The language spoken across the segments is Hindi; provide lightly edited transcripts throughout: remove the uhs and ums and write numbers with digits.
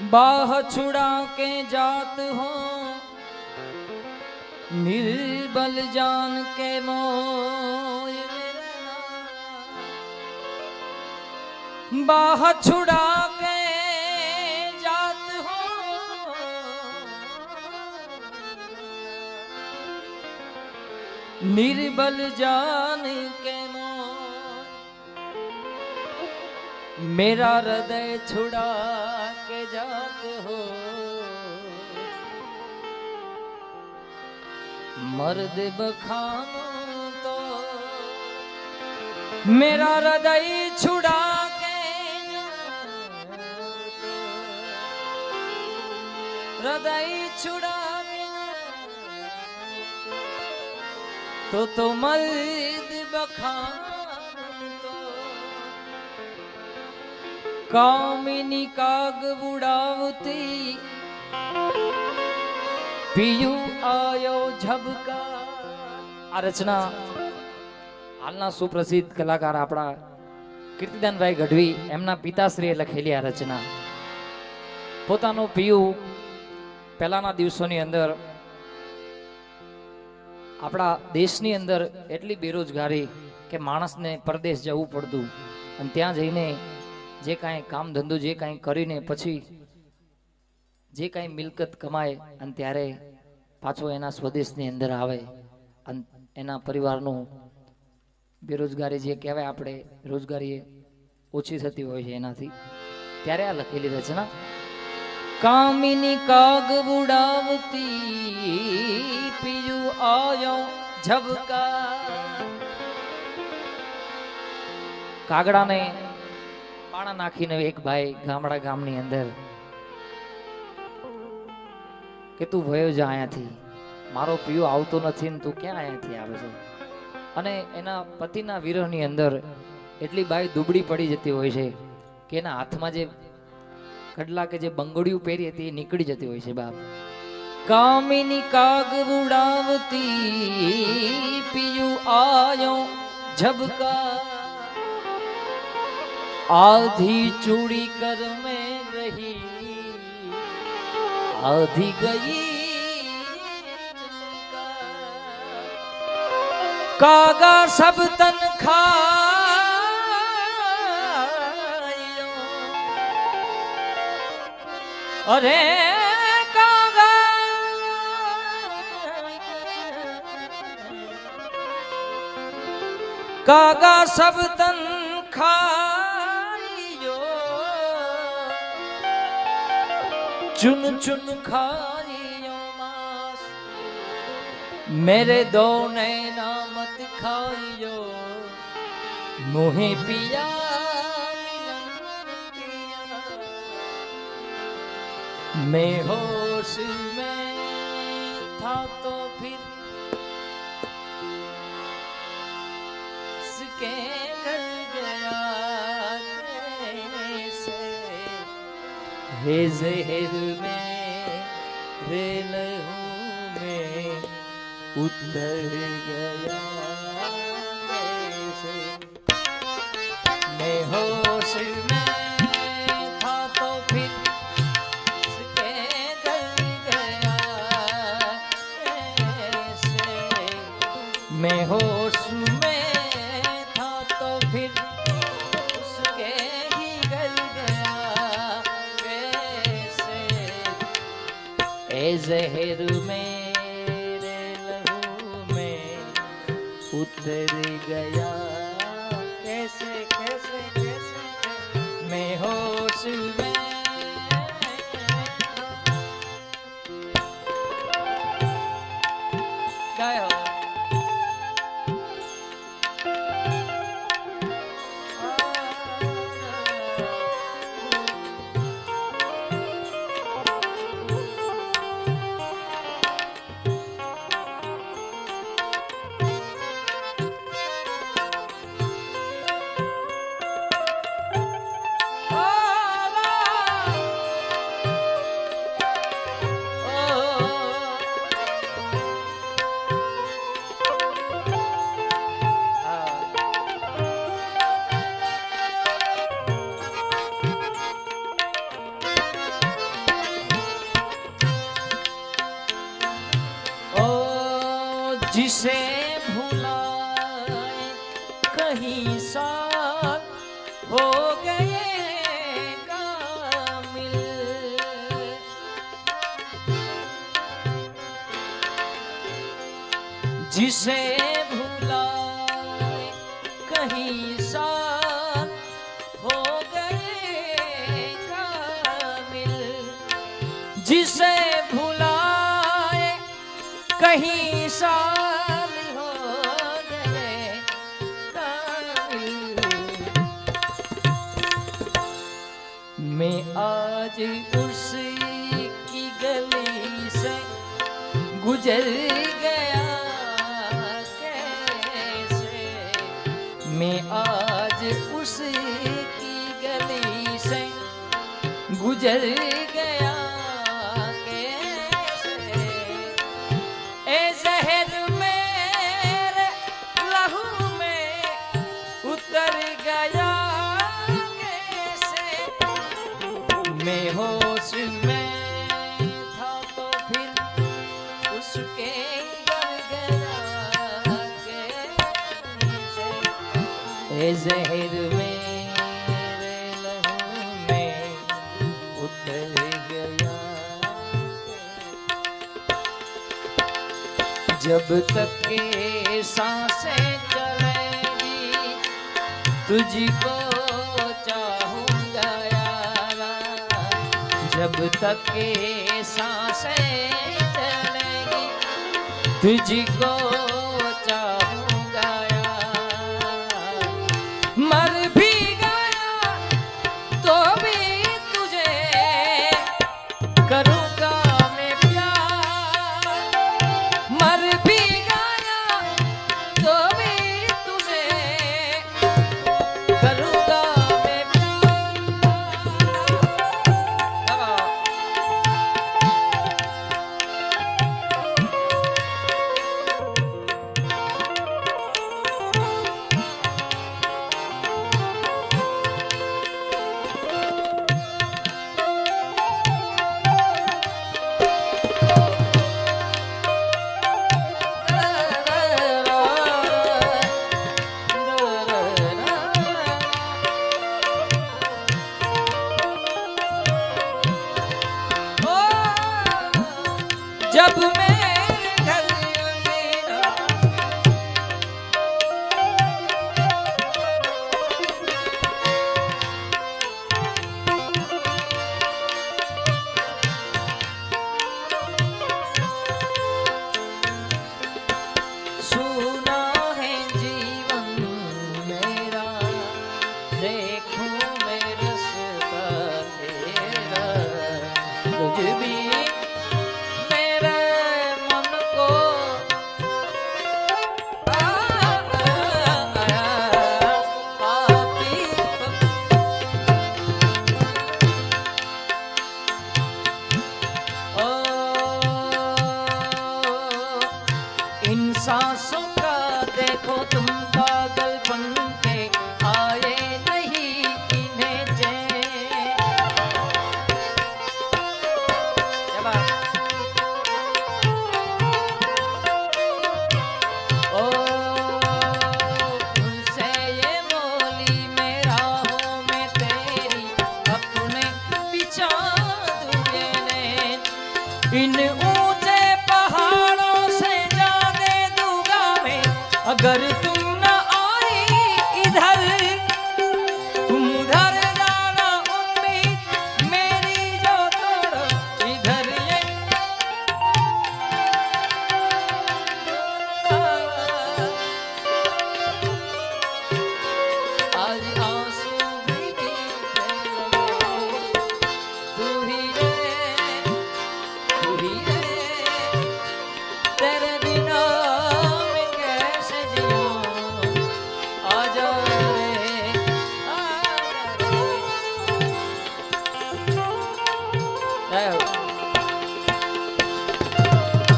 बाह छुड़ा के जात हो निर्बल जान के मोय बाह छुड़ा के जात हो निर्बल जान के मोय मेरा हृदय छुड़ा के जात हो मर्द बखान तो मेरा हृदय छुड़ा के हृदय छुड़ा के तो मर्द बखान तो कामिनी काग बुड़ावती पियू आयो झबका। आ रचना हालना सुप्रसिद्ध कलाकार આપણા કીર્તિદાનભાઈ ગઢવી એમના પિતાશ્રીએ લખેલી આ રચના પોતાનો પિયુ પહેલાના દિવસોની અંદર આપણા દેશની અંદર એટલી બેરોજગારી કે માણસને પરદેશ જવું પડતું અને ત્યાં જઈને જે કાંઈ કામ ધંધો જે કાંઈ કરીને પછી જે કાંઈ મિલકત કમાય અને ત્યારે પાછો એના સ્વદેશની અંદર આવે અને એના પરિવારનું બેરોજગારી જે કહેવાય આપણે રોજગારી ઓછી થતી હોય છે એનાથી ત્યારે આ લખેલી રચના કામિની કાગ બુડાવતી પીયું આયો ઝબકા કાગડાને પાણા નાખીને એક ભાઈ ગામડા ગામની અંદર કે તું ભયો જા અહીંયાથી મારો પિયો આવતો નથી ને તું ક્યાં અહીંયાથી આવે છે અને એના પતિના વિરહની અંદર એટલી બાઈ દુબળી પડી જતી હોય છે કે એના હાથમાં જે કડલા કે જે બંગડીયું પહેરી હતી એ નીકળી જતી હોય છે બાપ કામિની કાગ ઉડાવતી પિયું આયો ઝબકા आधी चूड़ी कर में रही आधी गई कागा सब तन खायो अरे कागा कागा सब तन खा चुन चुन खाइयो मास मेरे दो नैना मत खाइयो मोहे पिया मैं होश में था तो फिर इसके घर गया कैसे हे जहर में रेल हूँ मैं उतर गया कैसे मैं होश में था तो फिर इसके घर गया कैसे मैं होश में था तो फिर उसके ही घर गया ए जहर मेरे लहू में उतर गया कैसे कैसे कैसे मैं होश में गाया जिसे भुलाए कहीं साल हो गए कामिल। जिसे भुलाए कहीं साल हो गए कामिल। जिसे भुलाए कहीं साल हो गए कामिल। मैं आज उसकी गली से गुजर गया कैसे। मैं आज उसकी गली से गुजर गया कैसे। ए जहर मेरे लहू में उतर गया कैसे। मैं होश में था तो फिर उसके घर गया कैसे। ए जहर मेरे लहू में उतर गया। जब तक के सांसें चलेगी तुझको चाहूंगा यारा। जब तक के सांसें चलेगी तुझको चाहूंगा यार। मर भी गया तो भी तुझे करूंगा मैं प्यार। मर भी गया तो भी तुझे करूंगा मैं प्यार। जब मेरे घर मेरा सुना है जीवन मेरा। देखूं मैं रास्ता तेरा। तुझ भी सांसों का देखो तुम पागलपन के आए नहीं इन्हें चैन। ओ उनसे ये बोली मैं राहों में तेरी अपने बिछा दूंगे नैन। इन ऊंचे पहाड़ों से अगर तुम न आई इधर तुम उधर जाना उम्मीद मेरी जो तोड़ो इधर ये। आज आंसू भी गिरने लगे। तू ही रे तेरे बिना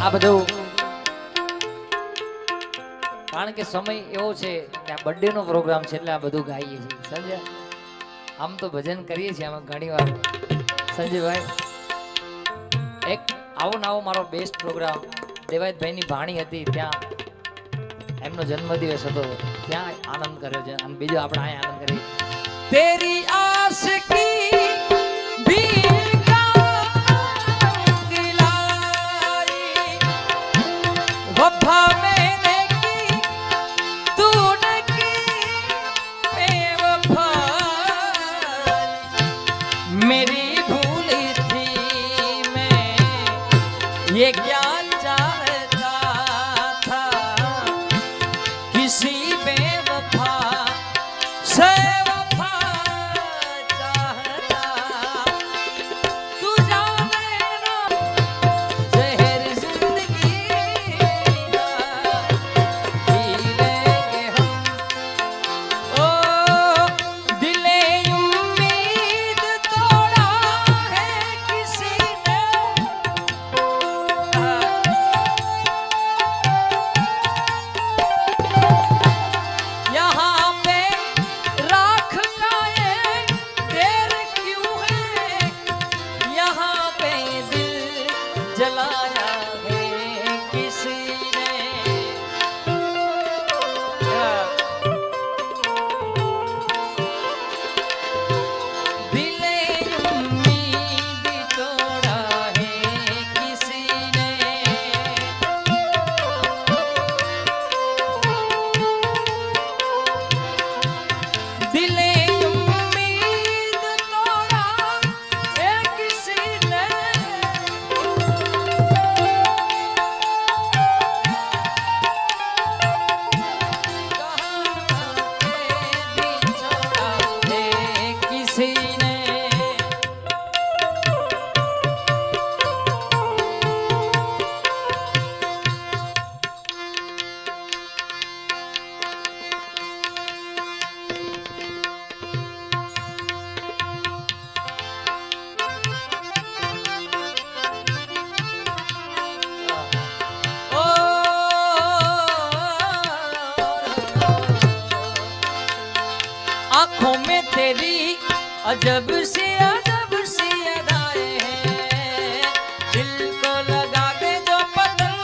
આ બધું કારણ કે સમય એવો છે કે આ બર્થડે નો પ્રોગ્રામ છે એટલે આ બધું ગાઈએ છીએ સમજ્યા। આમ તો ભજન કરીએ છીએ આમાં ઘણી વાર સંજયભાઈ। એક આવો નવો મારો બેસ્ટ પ્રોગ્રામ દેવાયતભાઈની ભાણી હતી ત્યાં એમનો જન્મદિવસ હતો ત્યાં આનંદ કર્યો છે અને બીજો આપણે અહીંયા આનંદ કરી તેરી આશકી वफा मैंने की तूने की बेवफाई मेरी भूली थी मैं ये क्या चाहता था किसी बेवफा से आंखों में तेरी अजब सी अदाएं हैं दिल को लगा के जो पतंग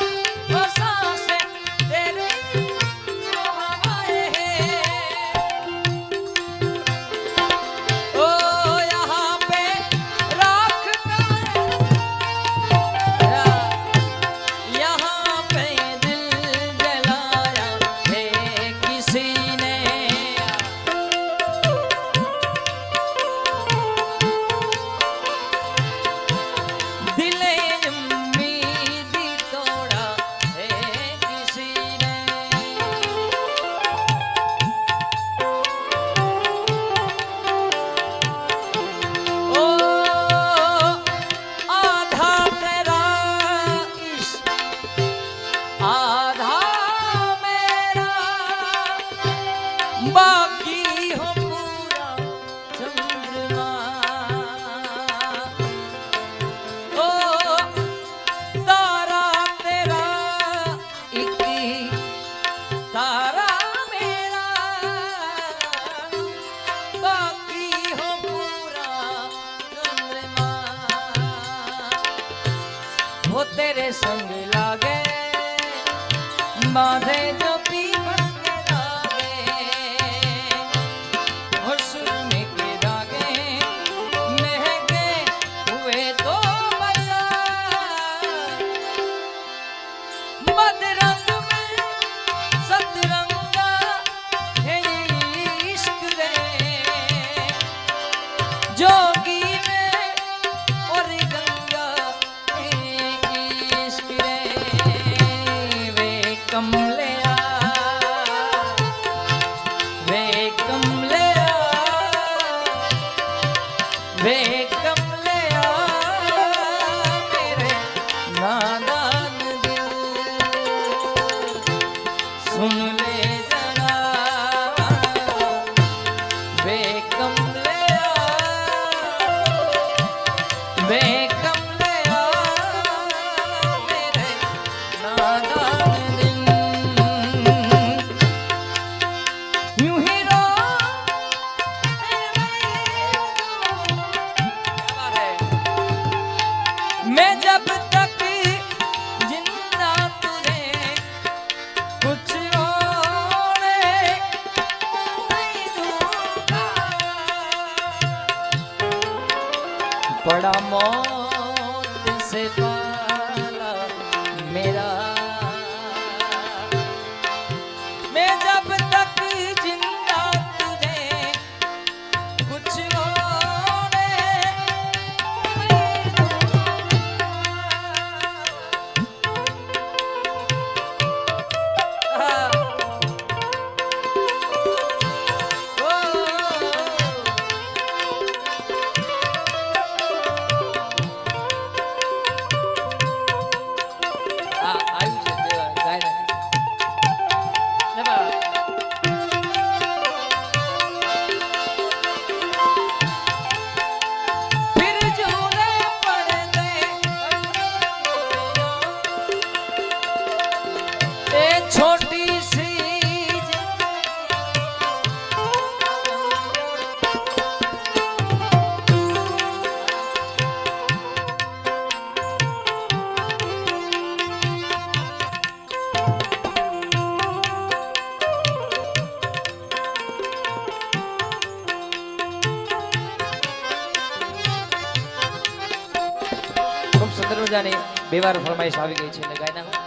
वो सांसें तेरे जो हवाएं हैं ओ यहाँ पे राख का यहाँ पे दिल जलाया है किसी ने बाकी हो पूरा चंद्रमा ओ तारा तेरा एक तारा मेरा बाकी हो पूरा चंद्रमा वो तेरे संग लागे बांधे जो पीपल जोगी ने और गंगा इश्क रे वे कमले वे कमले वे कमले मेरे नादान दिल सुन ले जरा वे कमले वे कमले मेरे नादान दिल यूं ही रो मैं जब तक जिंदा तुझे कुछ और बड़ा मौत से पाला मेरा, मैं जब तक जिंदा तुझे कुछ होने नहीं दूंगा। छोटी सी खूब सुंदर मजानी બે વાર ફરમાઈશ આવી ગઈ છે ગાયના।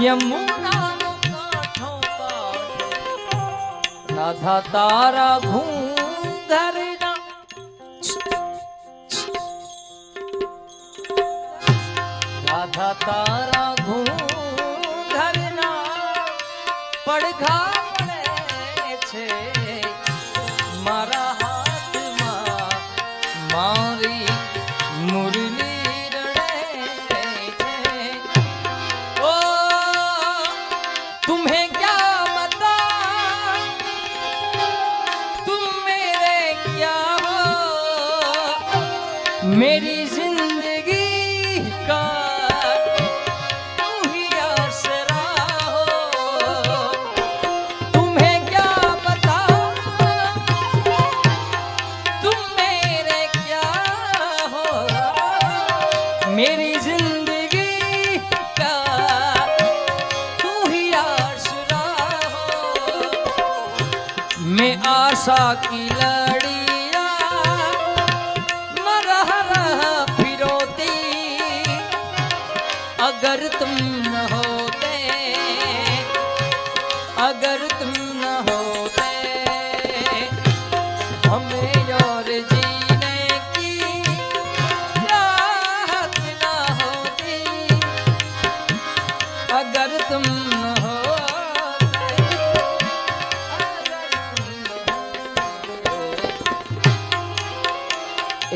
यमुनाનો કાંઠો કાંઠો રાધા તારા ઘૂંઘરના રાધા તારા ઘૂંઘરના પડઘા પડે છે મારા હાથમાં મારી મુરલી तुम्हें क्या बता तुम मेरे क्या हो मेरी जिंदगी का तू ही आसरा हो तुम्हें क्या बता तुम मेरे क्या हो मेरी जिंदगी का मैं आशा की लड़िया मरह रह फिरोती अगर तुम न होते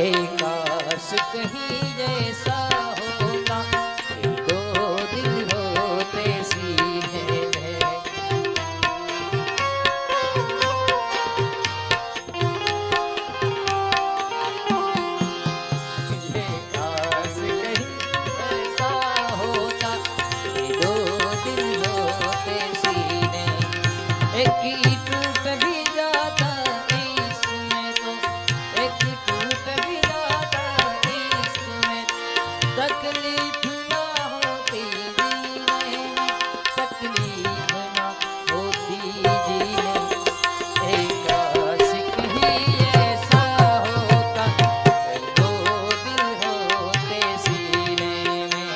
एकाश कहीं जैसा होता, दो दिल होते सीने में। एकाश कहीं जैसा होता, दो दिल होते सीने। एक ही टूट भी जाता इसमें तो, एक टूट भी जाता इसमें, तकलीफ ना होती जीने में, तकलीफ ना होती जीने। एकाश कहीं ऐसा होता, दो दिल होते सीने में।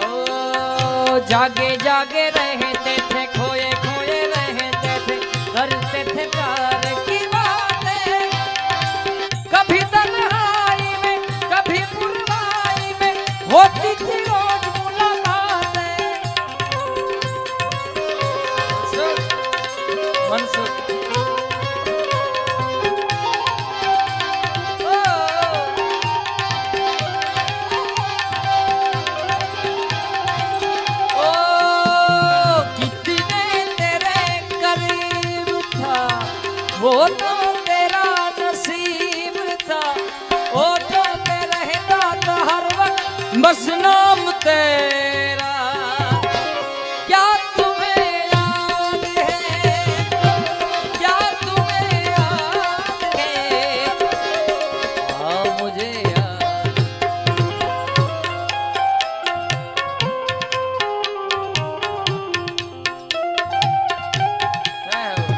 ओ जागे जागे रहते थे, खोए खोए रहते थे, करते थे प्यार की बातें। कभी तन्हाई में, कभी पुरवाई में, होती थी रोज मुलाकातें। मनसुख ओ कितने तेरे करीब था, वो तो तेरा नसीब था। वो तो मैं रहता था हर वक्त बस नाम तेरा। क्या तुम्हें याद है, क्या तुम्हें याद है? हाँ मुझे याद। है वो।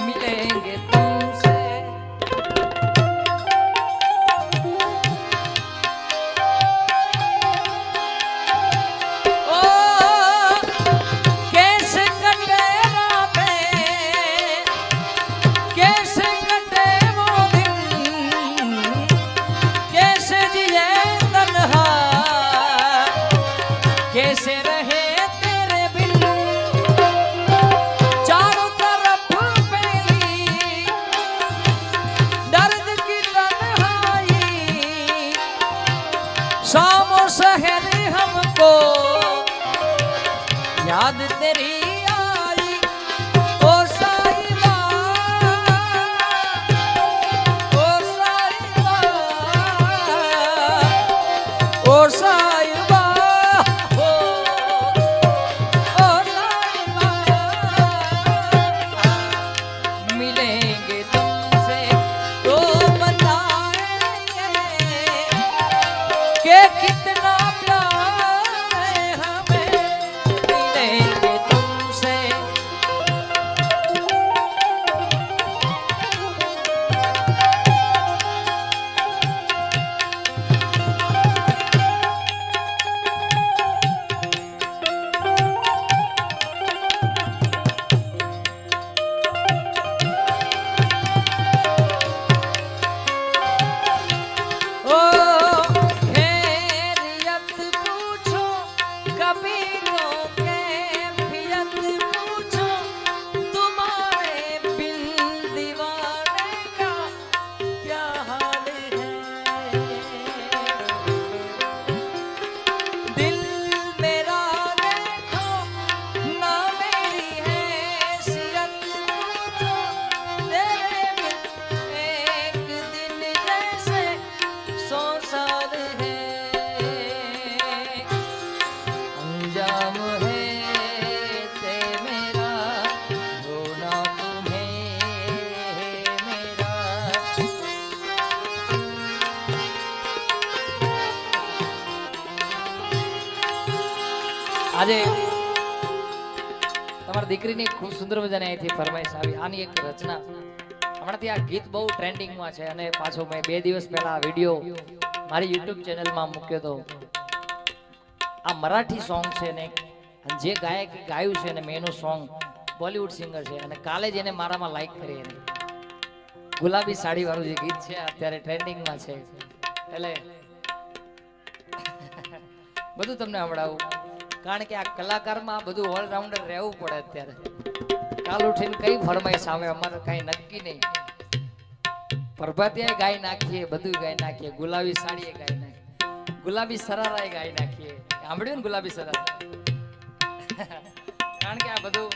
मिलेंगे तुमसे, ओ कैसे कटे रातें, कैसे कटे वो दिन, कैसे जिए तन्हा, कैसे रहे तेरे बिन। चारों तरफ फैली दर्द की तन्हाई, शाम और शहर हमको याद तेरी आई। ओ साहिबा, ओ साहिबा, ओ साहिबा, ओ साहिबा। मिलेंगे तुमसे तो बताएंगे कि कितना प्यार है हमें। मिलेंगे तुमसे, ओ खैरियत पूछो, कभी तो कैफियत पूछो, तुम्हारे बिन दीवाने का क्या हाल है। दिल मेरा देखो ना, मेरी हैसियत पूछो, तेरे बिन एक दिन जैसे 100 साल है। अंजाम है ते मेरा, रोना तुम्हें मेरा। આજે તમારી દીકરીની ખૂબ સુંદર મજાની અહીંથી ફરમાઈશ આવી. આની એક રચના હમણાંથી આ ગીત બહુ ટ્રેન્ડિંગમાં છે અને પાછો મેં 2 દિવસ પહેલા આ વિડીયો મારી યુટ્યુબ ચેનલમાં મૂક્યો હતો. આ મરાઠી સોંગ છે ને જે ગાયકે ગાયું છે ને મેં એનું સોંગ બોલિવૂડ સિંગર છે અને કાલે જ એને મારામાં લાઈક કરી એને ગુલાબી સાડી વાળું જે ગીત છે અત્યારે ટ્રેન્ડિંગમાં છે એટલે બધું તમને સંભળાવું કારણ કે આ કલાકારમાં બધું ઓલરાઉન્ડર રહેવું પડે અત્યારે કાલ ઉઠીને કઈ ફરમાઈશ આવે અમારે કઈ નક્કી નહીં પ્રભાતિયા ગાઈ નાખીએ બધું ગાઈ નાખીએ ગુલાબી સાડીએ ગાઈ નાખીએ ગુલાબી સરારાએ ગાઈ નાખીએ સાંભળ્યું ને ગુલાબી સરારા કારણ કે આ બધું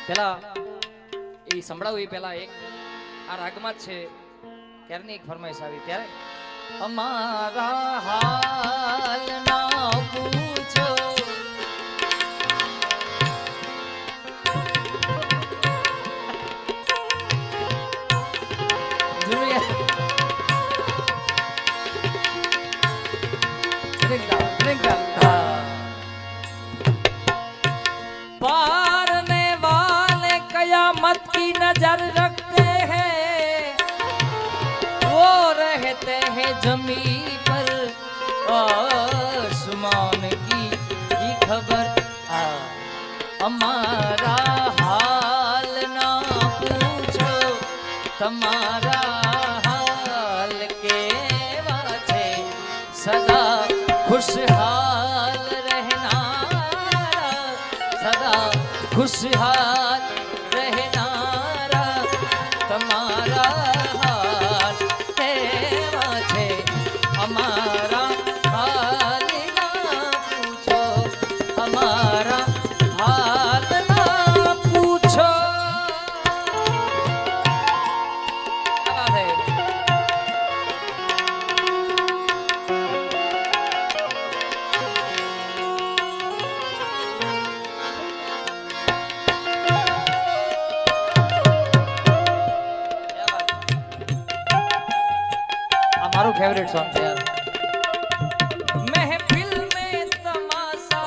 પેલા એ સંભળાવું એ પેલા એક આ રાગમાં જ છે ત્યારની એક ફરમાઈશ આવી ત્યારે અમારા હાલ ના પૂછો पारने वाले कयामत की नजर रखते हैं वो रहते हैं जमीन पर आसमान की खबर हमारा हाल ना पूछो तुम्हारा हाल केवा छे सदा खुशहाल रहना सदा खुशहाल रहना तुम्हारा हाल केवा छे हमारा हाल ना पूछो हमारा हाल ना पूछो मारू फेवरेट सॉन्ग है यार महफिल में तमाशा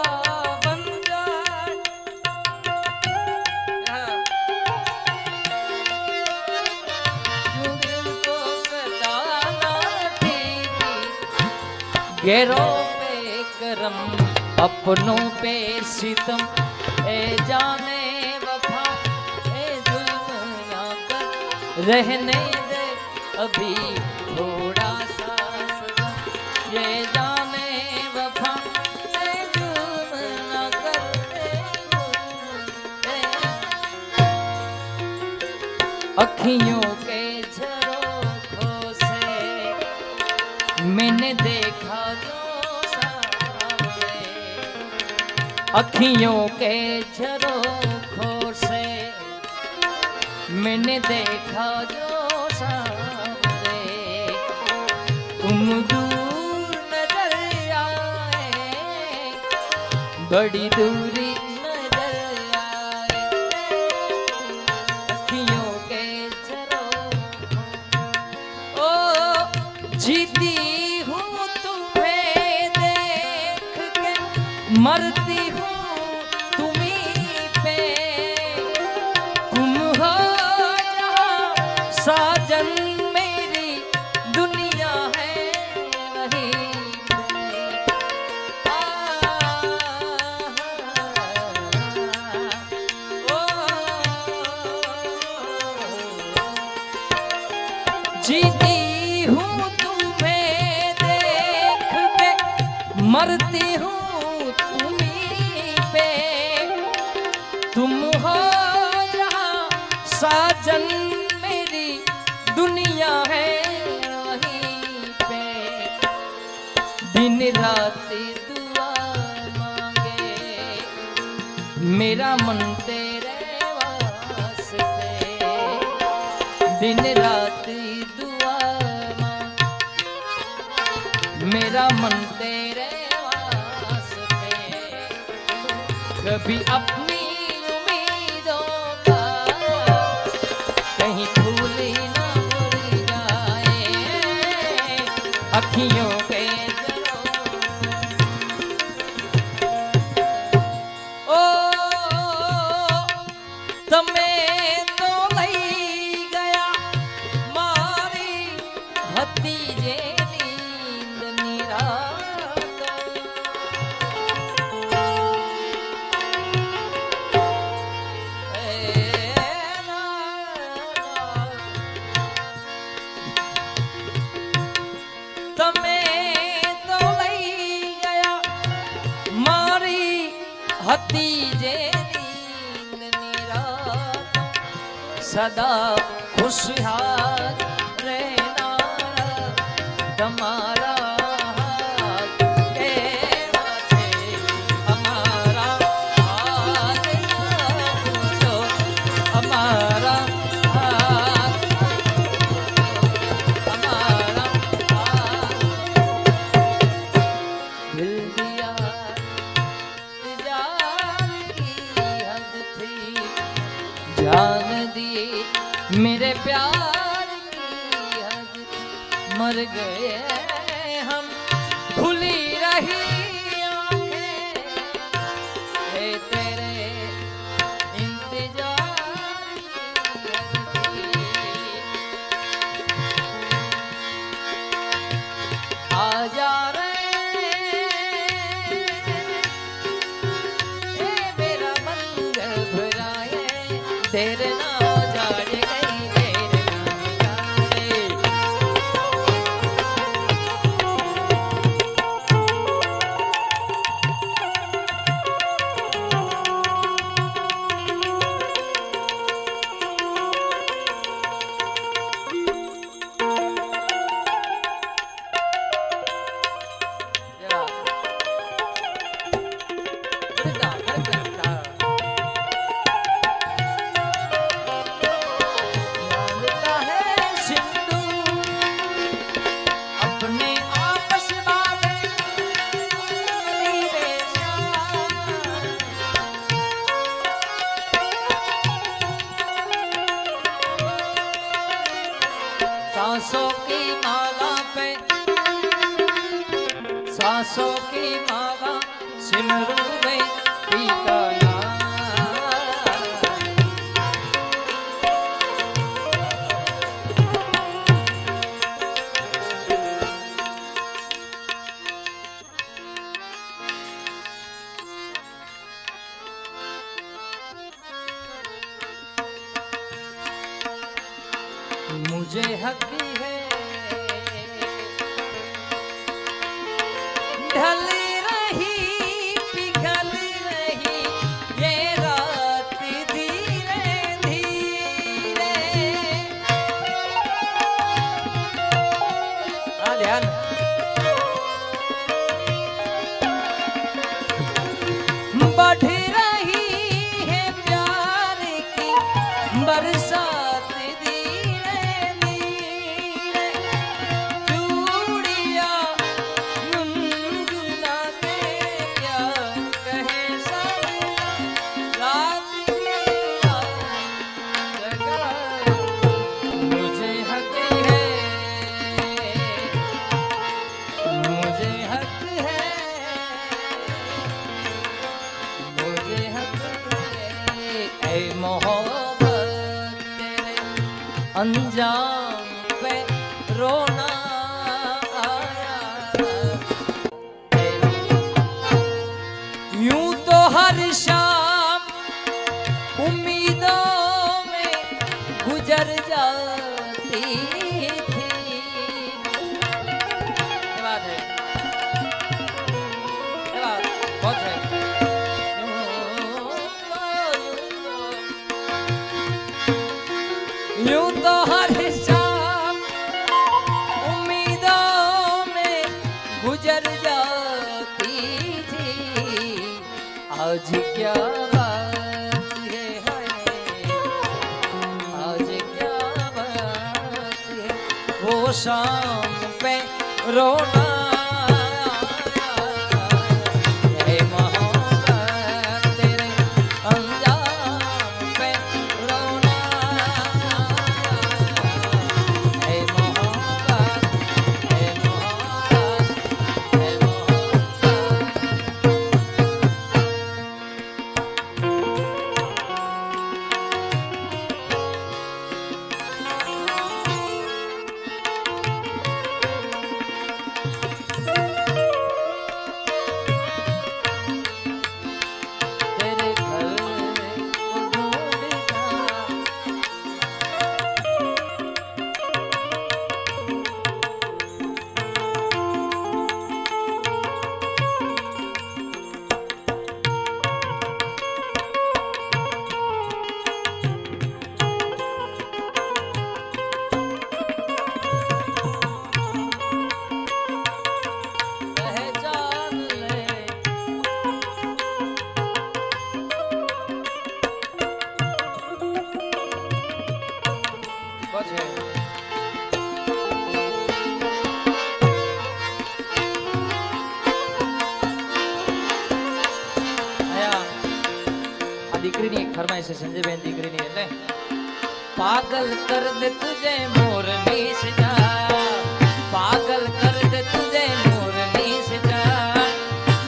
बन जाए को सजाना ठीक घेरों पे करम अपनों पे सितम ए जाने वफा ए जुल्म ना कर रहने दे अभी थोड़ा सा सजा ये जाने वफा जुल्म न करते अखियों के झरोखों से मैंने देखा जो सामने अखियों के झरोखों से मैंने देखा जो तुम दूर नजर आए बड़ी दूरी नजर आए अखियों के झरोखों ओ जीती हूँ तुम्हें देख के मरती हूँ तुम्हीं पे तुम हो जहाँ साजन जीती हूँ तुम्हें देख के मरती हूँ तुम्हीं पे तुम हो जहाँ साजन मेरी दुनिया है वहीं पे दिन रात दुआ मांगे मेरा मन तेरे वास्ते दिन रात मेरा मन तेरे वास्ते कभी अपनी उम्मीदों का कहीं फूल ना उड़ जाए अखियों के ओ तमे तो लई गया मारी भतीजे હતી જે નીંદની રાત સદા ખુશહાલ રહેનારા તમારા હાથ કેવા છે અમારા હાથ ના પૂછો અમારા હાથ અમારા હાથ દિલ દિયા इंतजार की हद थी जान दिए मेरे प्यार की हद थी मर गए हम खुली रही आंखें है तेरे इंतजार की हद थी आजा रे तेरे ना जाने गई तेरे ना जाने सांसों की माला पे सांसों की माला सिमरू में पीका मुझे हक है ढली रही पिघल रही ये रात धीरे धीरे ध्यान बढ़ रही है प्यार की बरसात अंजाम पे रोना आया यूं तो हर शाम उम्मीदों में गुजर जाती थी ये बात है ये बात बहुत है यूं तो हर शाम उम्मीदों में गुजर जाती थी आज क्या बात है आज क्या बात है वो शाम पे रोना દીકરીની એક ફરમાઈશ છે સંજયબેન દીકરીની એટલે પાગલ કર દે તુજે મોરની સજા પાગલ કર દે તુજે મોરની સજા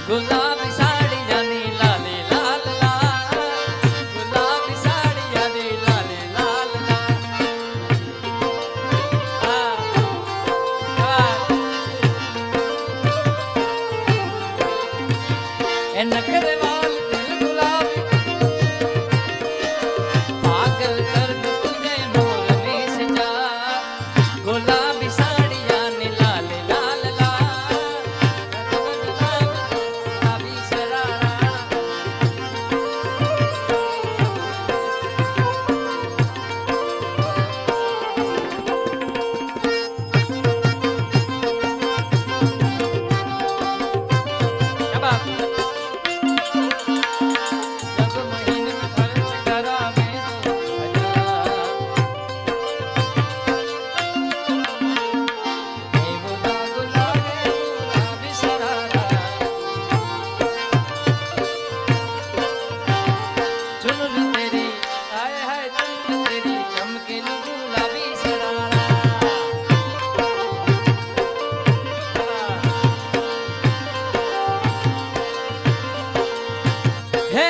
ગુલાબી સાડી જાની લાલે લાલ લાલ ગુલાબી સાડી જાની લાલે લાલ લાલ એ નખરે વાલ દિલ ગુલાબી પાગલ કર દે તુજે મોરની સજા ગુલાબી સાડી જાની લાલે લાલ લાલ ગુલાબી સરારા क्या बात जब महीने में खर्च करा मैं तो भजा गुलाबी सरारा चुन तेरी आए हाय चुन तेरी चमकेली गुलाबी सरारा હે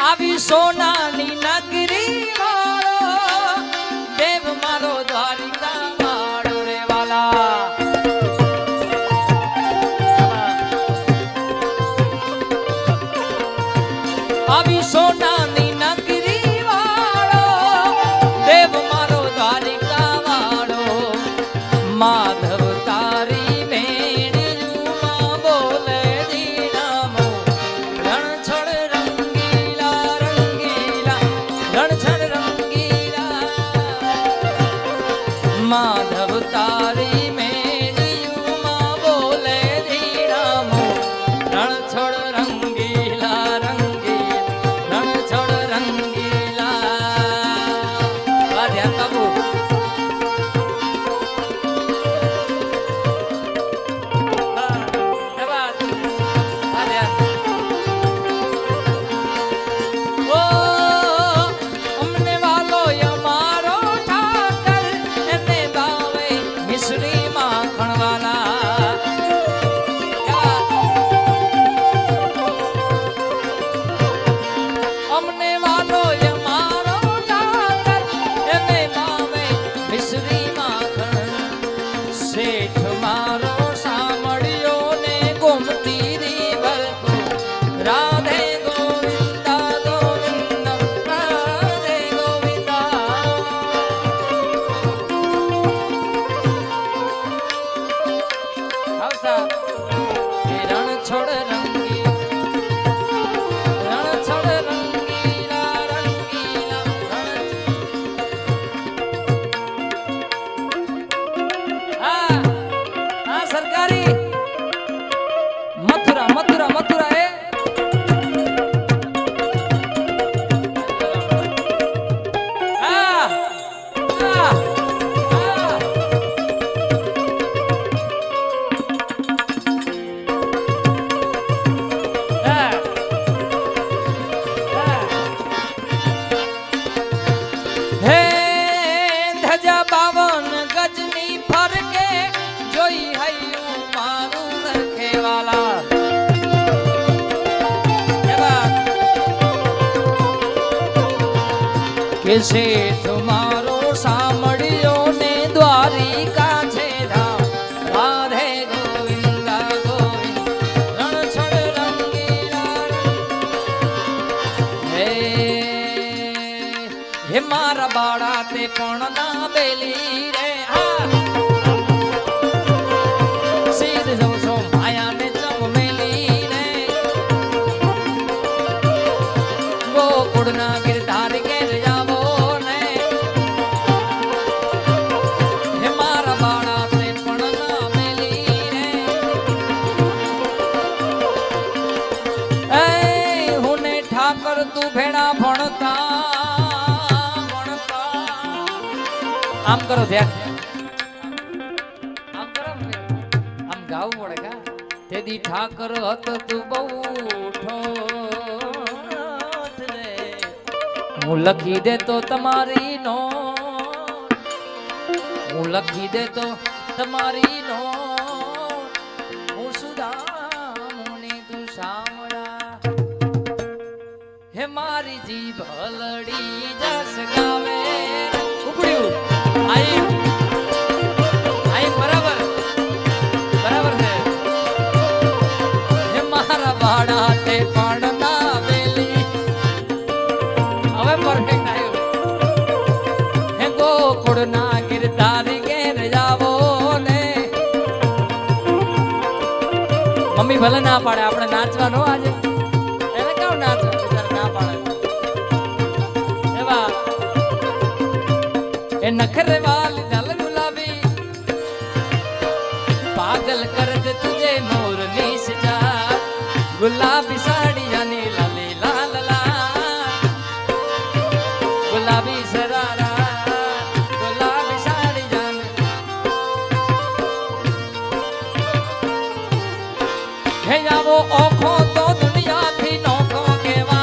આવી સોનાની નગરી વાળો દેવ મારો દ્વારિકા વાળો રે વાલા આવી સોનાની નગરી વાળો દેવ મારો દ્વારિકા વાળો માધવ તારી મેળીમાં બોલે દીનામો રણછોડ રંગીલા રંગીલા રણછોડ રંગીલા માધવ તારી મેળીમાં બોલે દીનામો રણછોડ રંગીલા રંગીલા રણછોડ રંગીલા આ ધ્યાન બાબુ અમને વાલો અમારો ઠાકર એને ભાવે મિશ્રી માખણ વાલા અમને વાલો અમારો ઠાકર એને ભાવે મિશ્રી માખણ શેઠ મારો સાંભળ્યો ને ગોમતી રીવર રાધે ગોવિંદા ગોવિંદા રાધે ગોવિંદા આવસા એ રણછોડ રંગી રણછોડ રંગીલા રંગીલા હા હા સરકારી મથુરા મથુરા મથુરા એ આ આ હે ધજા 52 ગજની ફરકે જોઈ હૈયું મારું રખે વાલા કે શેઠ મારો સાંભળ્યો ને દ્વારિકા છે ધામ રાધે ગોવિંદા ગોવિંદ રણછોડ રંગીલા હે મારા બાળા તે પણ ના બેલી રે સીધ જવું છો માયા ને ચમમેલી રે ગોકુળના ગિરધાર ઘેર જાવો ને હે મારા બાળા તે પણ ના બેલી રે હું ને ઠાકર તું ભેણા ભણતા આમ કરો ધ્યાન આમ કરો આમ ગાવું પડે કા તેદી ઠાકર હત તું બહુ હું લખી દે તો તમારી નો, હું લખી દે તો તમારી નો, હું સુદામુની તું સાંભળા. હે મારી જીભ હલડી જસ ગાવે ઉપડ્યું આઈ આઈ બરાબર બરાબર છે. હે મારા વાડા તે પણ ના વેલી હવે પરફેક્ટ આવ્યું. હે ગોકુળ ના ગિરધારી ઘેર જાવો ને. મમ્મી ભલે ના પાડે આપણે નાચવાનો આજે એને કેવું નાચવા બિચારા ના પાડે એવા. એ નખરે વાલી દલ ગુલાબી પાગલ કર દે તુझे मोरनी सजा गुलाबी साड़ियां ने लाले लाल ला गुलाबी सरारा गुलाबी साड़ियां हे जावो ओखो तो दुनिया थी नोखो केवा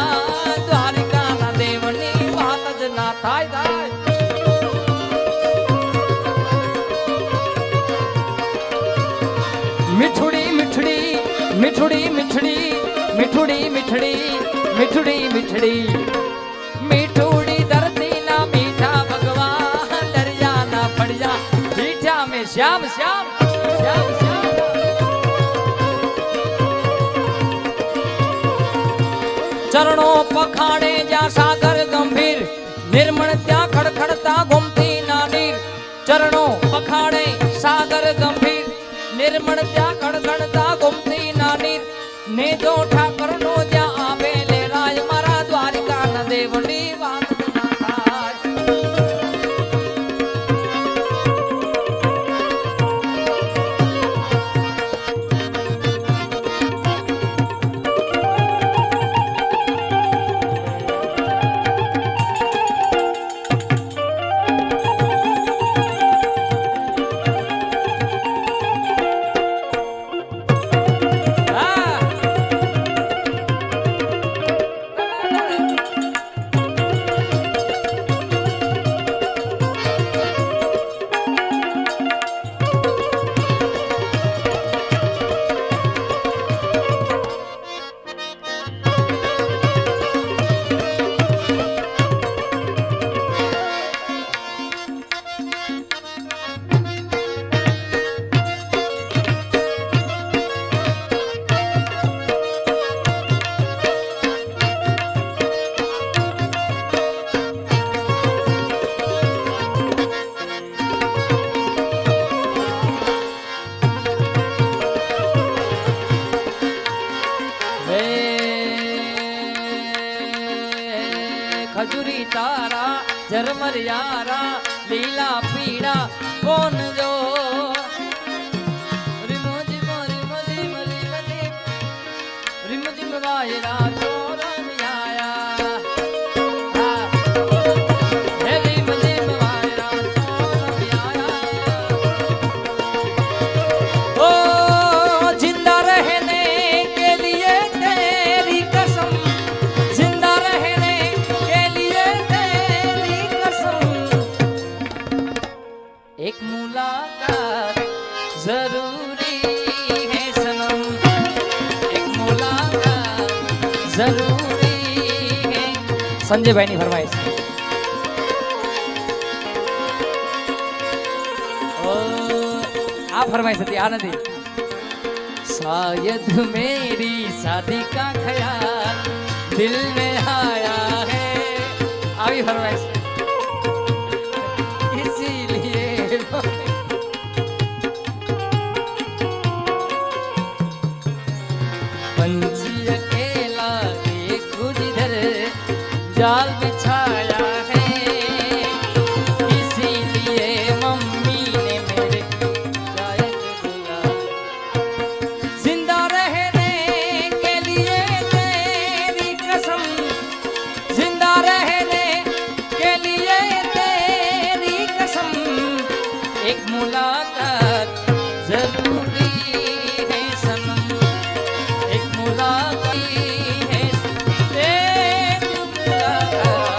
द्वारिका ना देवनी વાત જ ના થાય થાય. मिठुड़ी मिठड़ी मिठुड़ी मिठड़ी मिठुड़ी मिठड़ी मिठुड़ी मिठड़ी मिठुड़ी धरती ना मीठा भगवान दरिया ना पड़िया मीठा में श्याम श्याम श्याम श्याम. चरणों पखाड़े जा सागर गंभीर निर्मल त्या खड़खड़ता घूमती नानीर. चरणों पखाड़े सागर गंभीर निर्मल त्या खड़खड़ता घूमती नानीर ने जो ठाकर नो जा आवे ले राज मारा द्वारिका न देवनी વાત ના થાય. खजूरी तारा झरमर यारा लीला पीड़ा कौन जो रिमो जिमो रिमो जिमो रिमो जिम रिमो जिम वायरा तो रम आया हे रिमो जिम वायरा तो रम आया. ओ जिंदा रहने के लिए तेरी कसम जिंदा रहने एक मुलाकात जरूरी है सनम एक मुलाकात जरूरी है. संजय भाई ની ફરમાઈશ. આ ફરમાઈશ હતી આ નથી. शायद मेरी शादी का ख्याल दिल में आया है આવી ફરમાઈશ. पंछी अकेला देखो जिधर जाल बिछाया है इसीलिए मम्मी ने मेरे शायद बुला. जिंदा रहने के लिए तेरी कसम जिंदा रहने के लिए तेरी कसम एक मुलाकात जरूरी है सनम एक मुलाकात है एक मुलाकात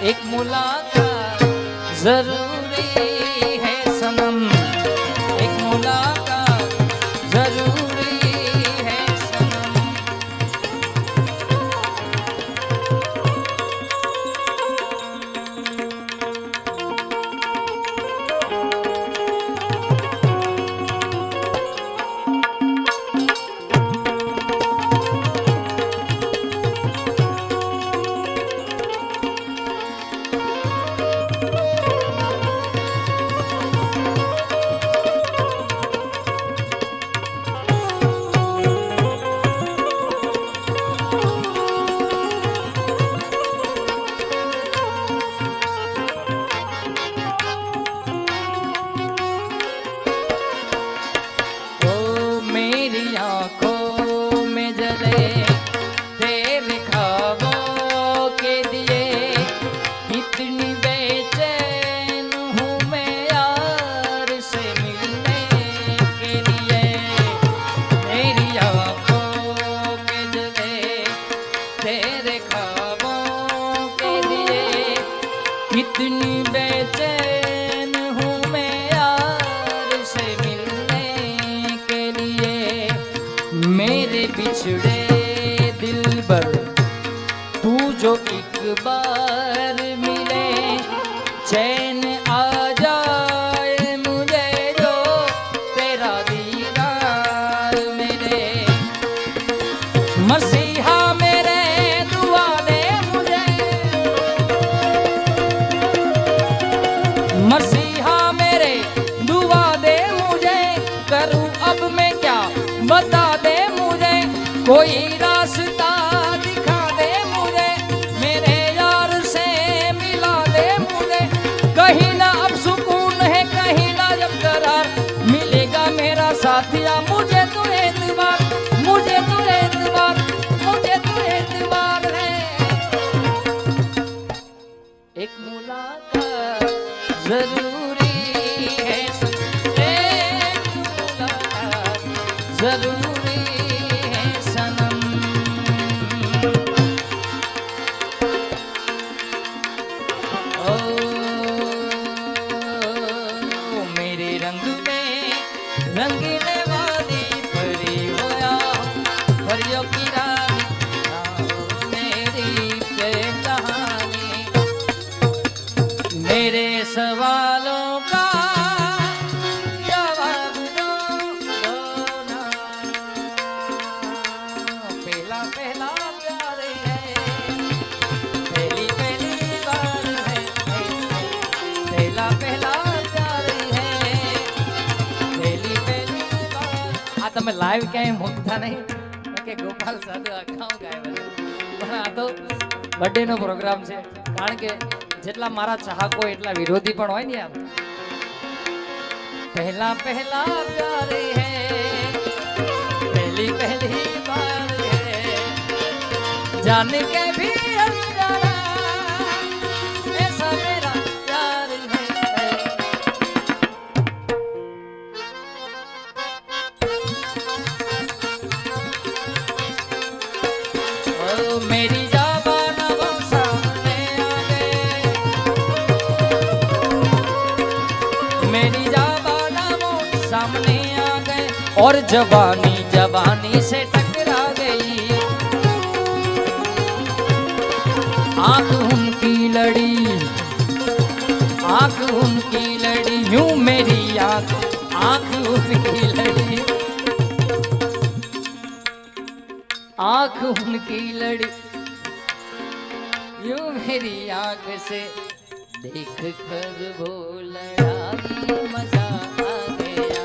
एक मुलाकात जरूरी है सनम, एक मुलाकात जरूरी है सनम। कितनी बेचैन हूँ मैं यार से मिलने के लिए। मेरे बिछड़े दिल पर तू जो एक बार मिले, चैन आ जाए मुझे जो तेरा दीदार मिले। मसीहा मेरे दुआ दे मुझे, मसीहा मेरे दुआ दे मुझे, करूं अब मैं क्या बता दे मुझे, कोई रास्ता दिखा दे मुझे, मेरे यार से मिला दे मुझे। कहीं ना अब सुकून है, कहीं ना जब करार, मिलेगा मेरा साथिया मुझे तो एतबार, मुझे तो एतबार, मुझे तो एतबार है। एक मुलाकात जरूरी है, एक मुलाकात जरूरी है सनम। ओ मेरे रंग में रंगीले वाली परी होया, परियों की रानी मेरी प्रेम कहानी। मेरे सवालों का जवाब दो ना, पहला पहला प्यार है, पहली पहली बार है, पहला पहला प्यार है, पहली पहली बार। આ તમે લાઈવ ક્યાંય મૂકતા નહીં કે ગોપાલ સાધુ આખાઓ ગાય બધું, પણ આ તો બર્થડે નો પ્રોગ્રામ છે, કારણ કે જેટલા મારા ચાહકો એટલા વિરોધી પણ હોય ને યાર। पहला पहला प्यार है, पहली पहली बार है, जान के भी अनजाना ऐसा मेरा प्यार है। ओ मेरी जावाना वो सामने आ गए, मेरी जावाना वो सामने आ गए, और जवानी जवानी से टकरा गई। आंख उनकी लड़ी, आंख उनकी लड़ी, यूं मेरी आंख, आंख उनकी लड़ी, आंख उनकी लड़ी, यूं मेरी आंख से देख कर वो लड़ाई मजा आ गया।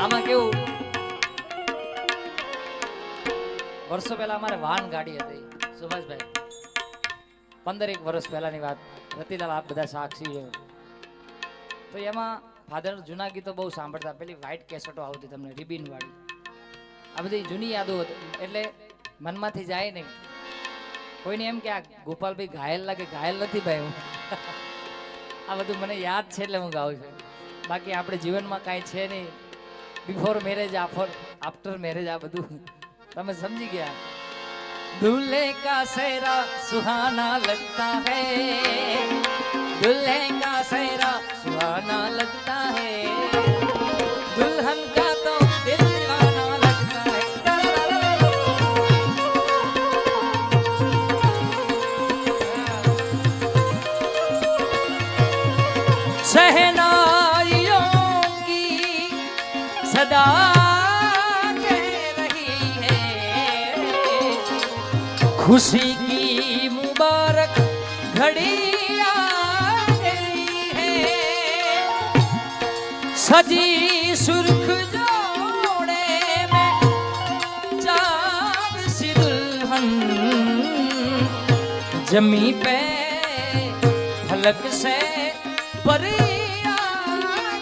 આમાં કેવું, વર્ષો પહેલા અમારે વાન ગાડી હતી સુભાષભાઈ, 15 વર્ષ પહેલાની વાત, રતિલાલ આપ બધા સાક્ષી છો। તો એમાં ફાધર જૂના ગીતો બહુ સાંભળતા, પેલી વ્હાઈટ કેસેટો આવતી તમને રિબિન વાળી, આ બધી જૂની યાદો હતી, એટલે મનમાંથી જાય નહીં। કોઈને એમ કે આ ગોપાલભાઈ ઘાયલ લાગે, ઘાયલ નથી ભાઈ હું. આ બધું મને યાદ છે એટલે હું ગાઉં છું. બાકી આપણે જીવનમાં કાંઈ છે નહીં. બિફોર મેરેજ, આફ્ટર મેરેજ આ બધું તમે સમજી ગયા. दूल्हे का सेहरा सुहाना लगता है, दूल्हे का सेहरा सुहाना लगता है, दुल्हन का तो दिल दीवाना लगता है. शहनाइयों की सदा खुशी की मुबारक घड़ी आ गई है, सजी सुर्ख जोड़े में चांद सी दुल्हन, जमी पे फलक से परी आ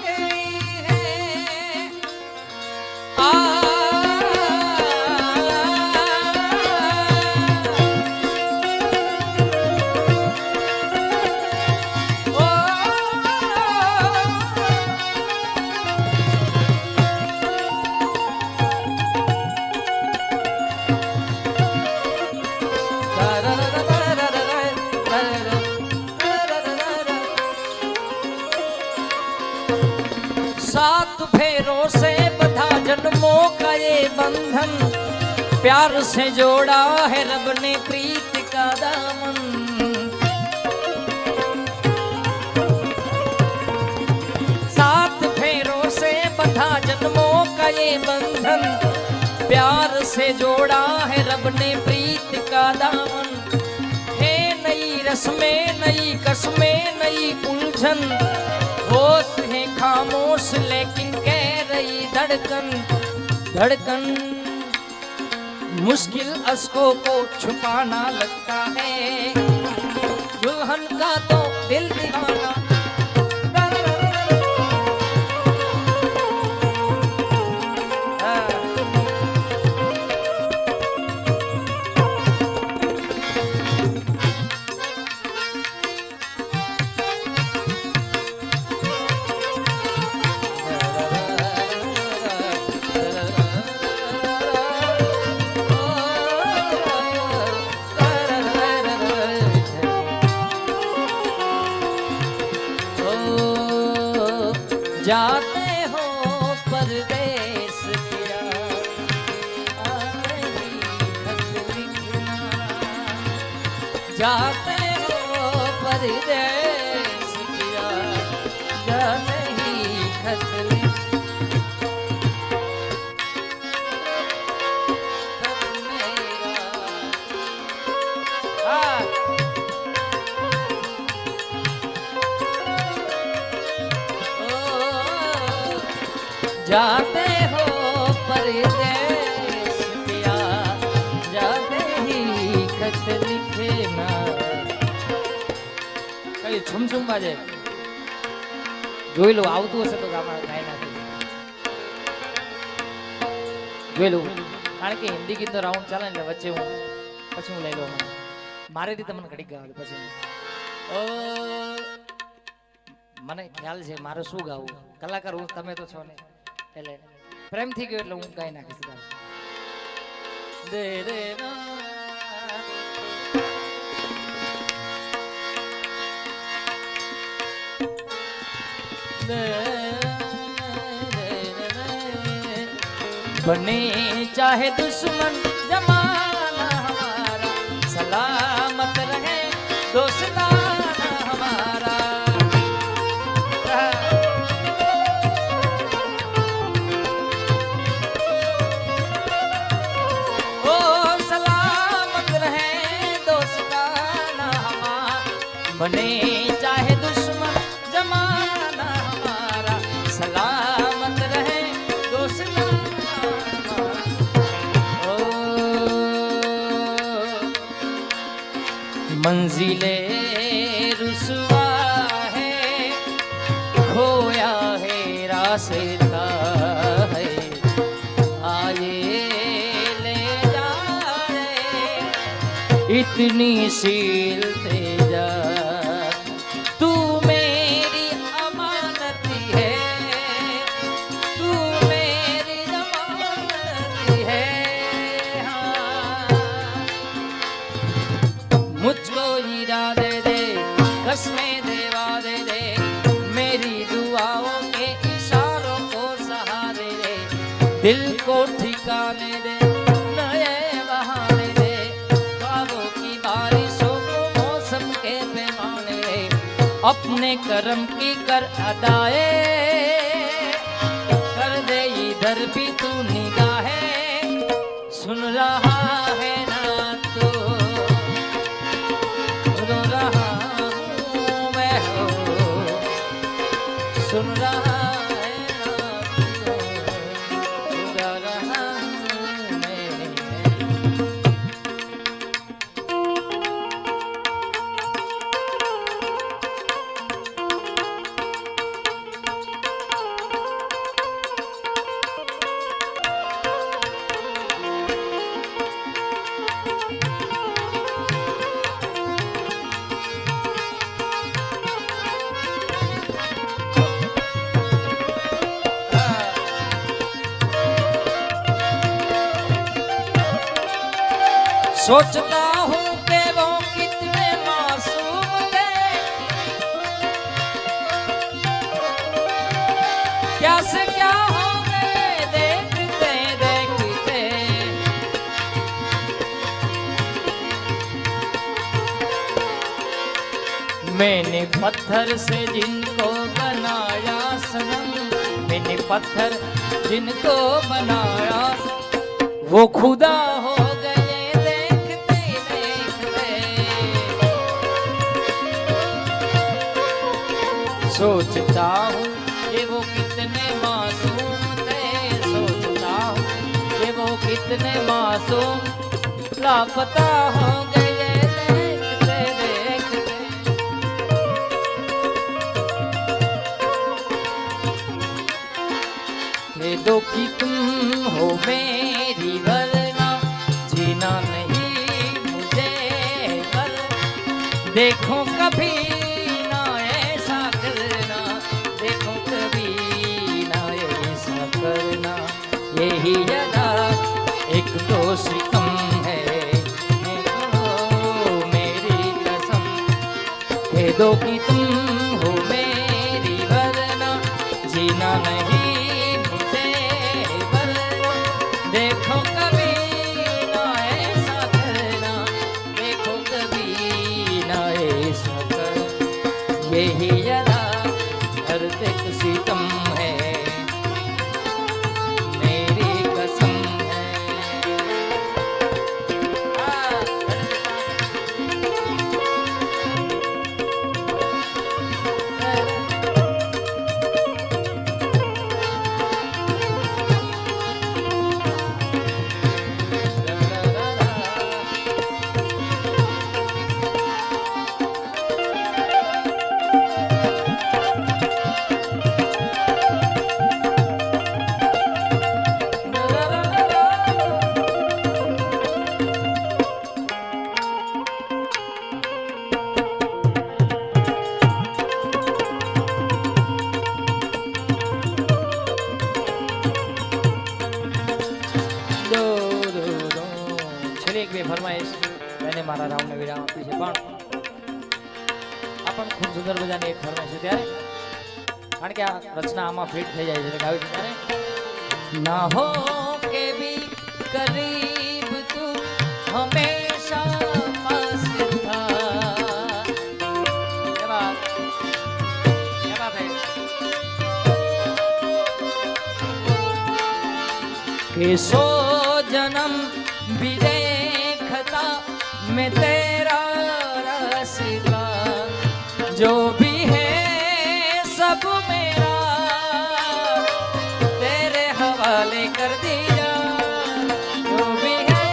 गई है. सात फेरों से बंधा जन्मों का ये बंधन, प्यार से जोड़ा है रब ने प्रीत का दामन. सात फेरों से बंधा जन्मों का ये बंधन, प्यार से जोड़ा है रब ने प्रीत का दामन. है नई रस्में, नई कस्में, नई उलझन, होश है खामोश लेकिन कह रही धड़कन, धड़कन मुश्किल अश्कों को छुपाना लगता है, दुल्हन का तो दिल दीवाना. जाते हो परदेस किया, खत लिखना. जाते हो परदेस किया, जाते ही खत जाते हो परदेस किया, जाते ही खत लिखना. કઈ છુમછુમ બાજે જોઈ લો, આવતું હશે તો ગામમાં ગાઈ નાખી જોઈ લો. કારણ કે હિન્દી ગીતનો રાઉન્ડ ચાલે એટલે વચ્ચે પછી હું લઈ લઉં. મારે રીતે મને ઘડીક ગાવું પછી મને ખ્યાલ છે મારે શું ગાવું. કલાકાર હું, તમે તો છો ને, એટલે પ્રેમ થઈ ગયો એટલે હું ગાઈ નાખીશ. દે રે बने चाहे दुश्मन जमाना हमारा, सलामत रहे दोस्ताना हमारा. बने चाहे दुश्मन जमाना हमारा, सलामत रहे दोस्ताना. ओ मंजिले रुसवा है, खोया है रास्ता है, आए ले जा रे इतनी शील तेजा तू मेरी अमानत है, तू मेरी अमानत है। हाँ। मुझको हीरा दे दे, कसमें देवा दे दे, मेरी दुआओं के इशारों को सहारे दे, दिल को ठिकाने दे, नए बहाने दे, ख्वाबों की बारिशों को मौसम के पैमाने दे, अपने कर्म की कर अदाए, कर दे इधर भी तू निगाहें, सुन रहा है ना तू, रो रहा हूँ मैं हो, सुन रहा है ना तू, रो रहा हूँ मैं। सोचता हूँ कि वो कितने मासूम थे, क्या से क्या हो गए देखते देखते, मैंने पत्थर से जिनको बनाया सनम, मैंने पत्थर जिनको बनाया वो खुदा हो गए देखते देखते। सोचता हूँ कि वो कितने मासूम थे, सोचता हूँ कि वो कितने मासूम लापता हो गए देखते देखते। कह दो कि तुम हो मेरी वरना जीना नहीं मुझे वरना, देखो कभी ना ऐसा करना, देखो कभी ना ऐसा करना, यही अदा एक तो सितम है, देखो मेरी कसम। कह दो कि तुम हो मेरी वरना जीना नहीं देखो कभी ना ऐसा करना, देखो कभी ना ऐसा कर, यही अदा हर तक सितम है, मेरी कसम है। ફરમાઈશ એને મારા રાઉન્ડને વિરામ આપી છે, પણ આ પણ ખૂબ સુંદર મજાની એક ફરમાઈશ છે ત્યારે, કારણ કે આ રચના આમાં ફિટ થઈ જાય છે ગાવી ત્યારે। ના હો કે ભી કરીબ તું હમેશા પાસ થા, क्या बात है कि 100 जन्म भी देखता मैं तेरा रास्ता, जो भी है सब मेरा तेरे हवाले कर दिया, जो भी है।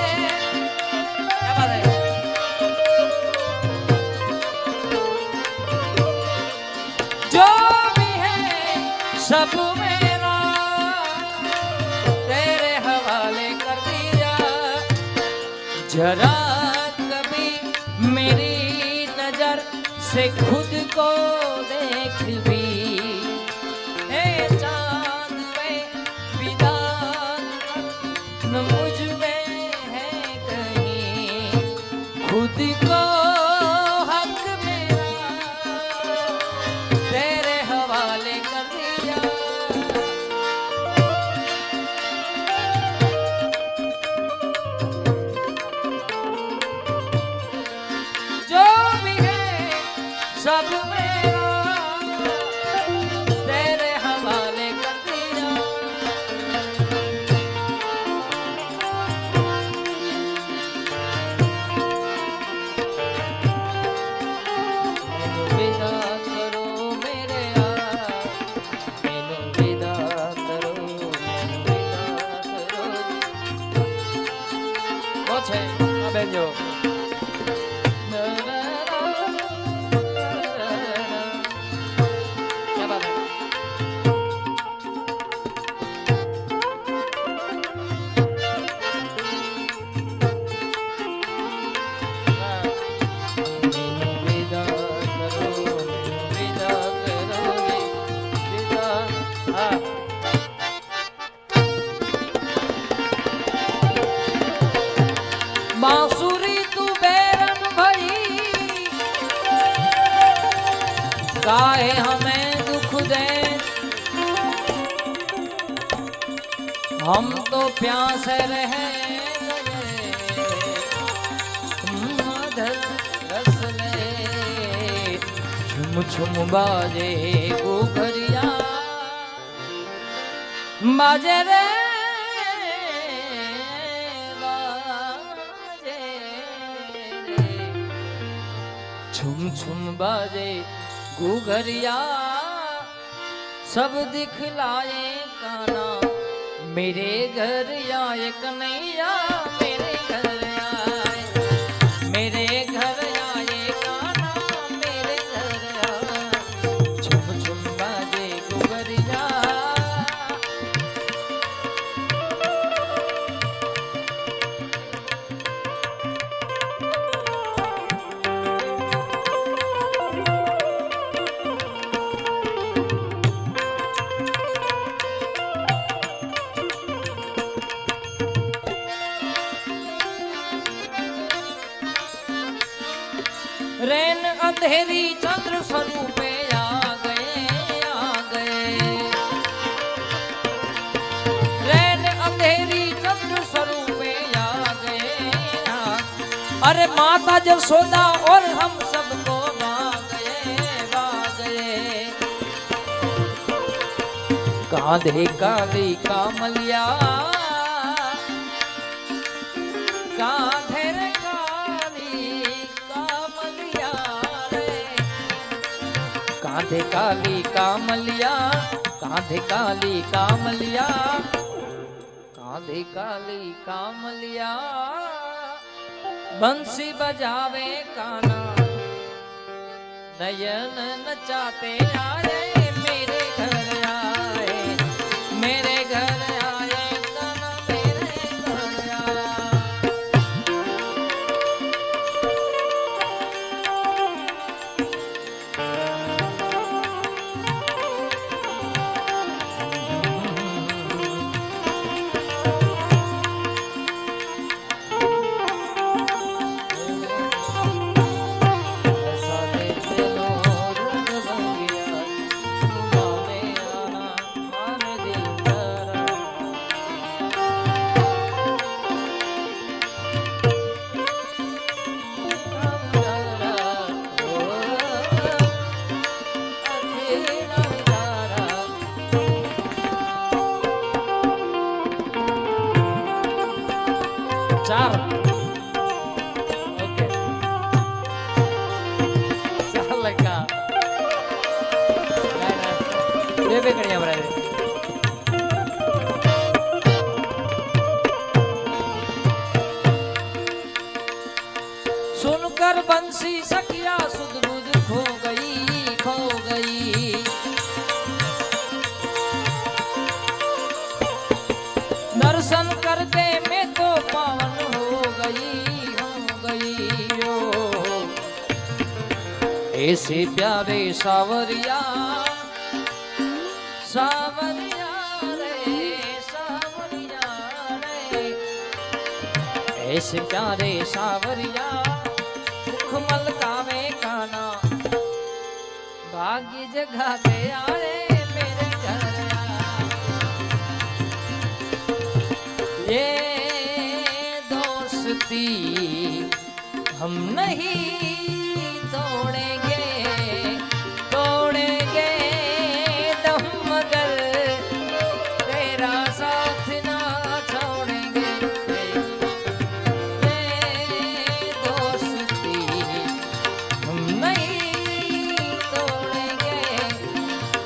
क्या बात है? जो भी है सब मेरा तेरे हवाले कर दिया, जरा कभी मेरी नजर से खुद को देख भी, हे चांद पे विदा न मुझ में है कहीं खुद को हक मेरा तेरे हवाले कर दिया। जो भी है सब मेरा तेरे हवाले कर दिया। विदा करो मेरे यार, मैनू विदा करो, विदा करो। वो છે આ બેનજો क्या बात है। विदा करो, विदा करो जी, विदा। हाँ बांसुरी तू बेरन भई गाए हमें दुख दे, हम तो प्यासे रह गए मधर रस ले। झुम झुम बाजे घुघरिया बाजे रे बाजे रे, झुम झुम बाजे घुघरिया सब दिखलाए काना मेरे घर आए कन्हैया, मेरे घर आए, मेरे घर आए काना मेरे घर आए। झुम झुम बाजे घुघरिया रैन अंधेरी चंद्र स्वरूपे आ गए, आ गए। रैन अंधेरी चंद्र स्वरूपे आ गए। अरे माता जसोदा और हम सबको भा गए, भा गए। कांधे काली कामलिया, कांधे रे कांधे काली कामलिया, कांधे काली कामलिया, कांधे काली कामलिया। बंसी बजावे काना नयन नचाते आए मेरे घर आए, मेरे घर आए काना मेरे घर आए। चार ओके चाल का બે કણિયા ભરાય सुनकर बंसी सखिया सुध बुध खो गई, खो गई। दर्शन करते मैं तो पावन हो गई, हो गई। ओ ऐसे प्यारे सावरिया सावरिया रे सावरिया रे, ऐसे प्यारे सावरिया मुख मलकावे काना, भाग्य जगह के आए मेरे घर। ये दोस्ती हम नहीं तोड़ेंगे, तोड़ेंगे दम मगर तेरा साथ ना छोड़ेंगे। ये दोस्ती हम नहीं तोड़ेंगे,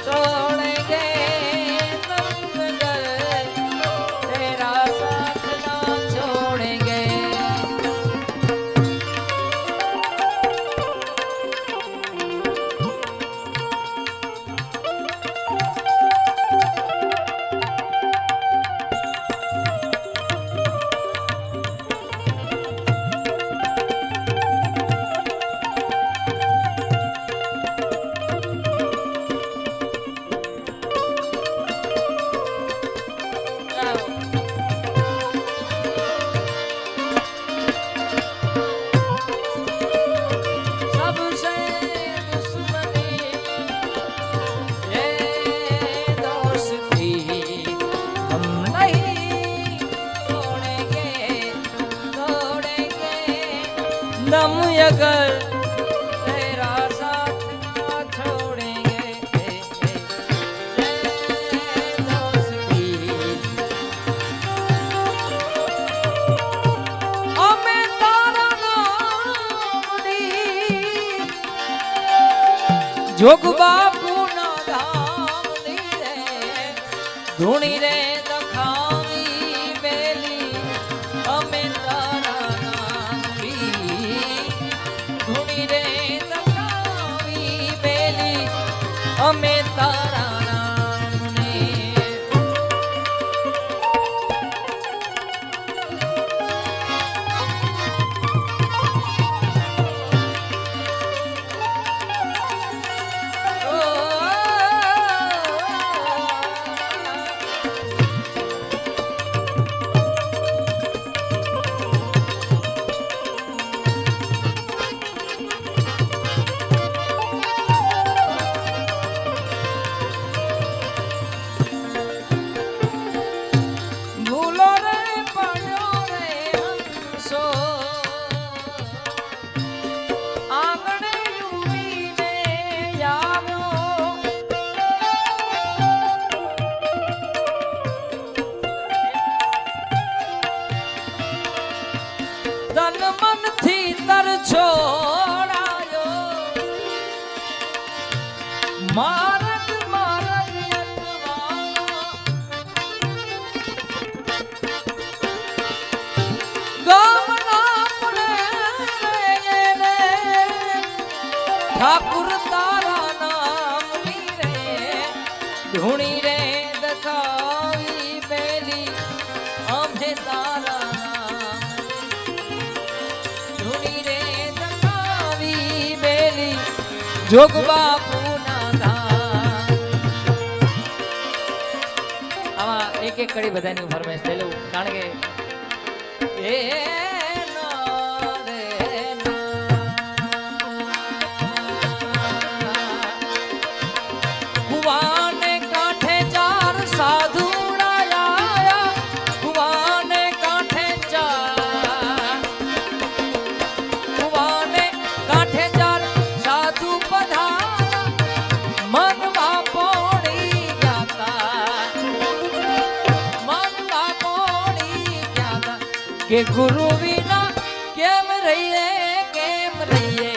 तोड़ेंगे दम मगर तेरा साथ ना छोड़ेंगे। दम अगर तेरा साथ ना छोड़ेंगे, दोस्ती हमें तारा नाम दी, जोग बापू ना धाम दी रे, धूणी रे दखावी बेली हमें तारा અમે તારા નામને તન મનથી તર છોડાયો, મારગ મારગ યતવાળો, ગામના પડે એને ઠાકુર તારા નામની રે, ધૂણી રે દખાવી બેલી અમે તારા જોગ બાપુ ના ધામ। આમાં એક એક કડી બધાની ફરમાઈશ લઈ લઉં, કારણ કે એ કુવાને કાંઠે ચાર સાધુ કે ગુરુ વિના કેમ રહીએ, કેમ રહીએ,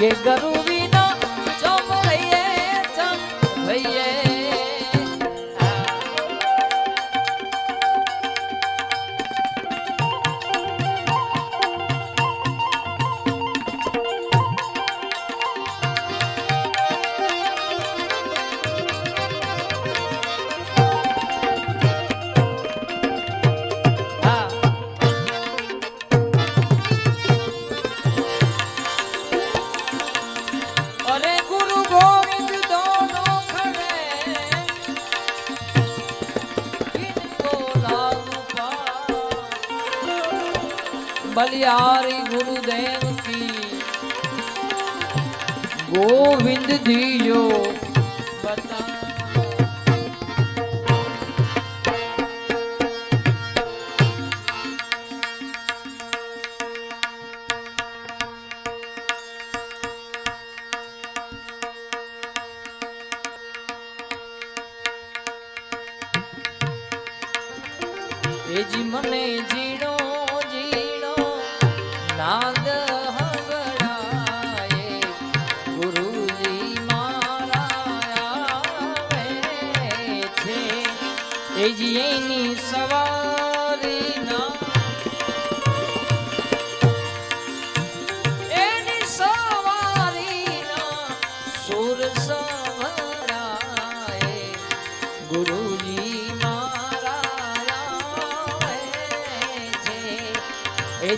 કે ગુરુ વિના ચમ રહીએ, ચમ રહીએ। बलिहारी गुरुदेव की गोविंद दियो बता। जी मने जीणो जीणो नाद हंगड़ाए गुरुजी मारा आवे छे। ए जी एनी सवारी ना एनी सवारी ना सुर संभळाए गुरुजी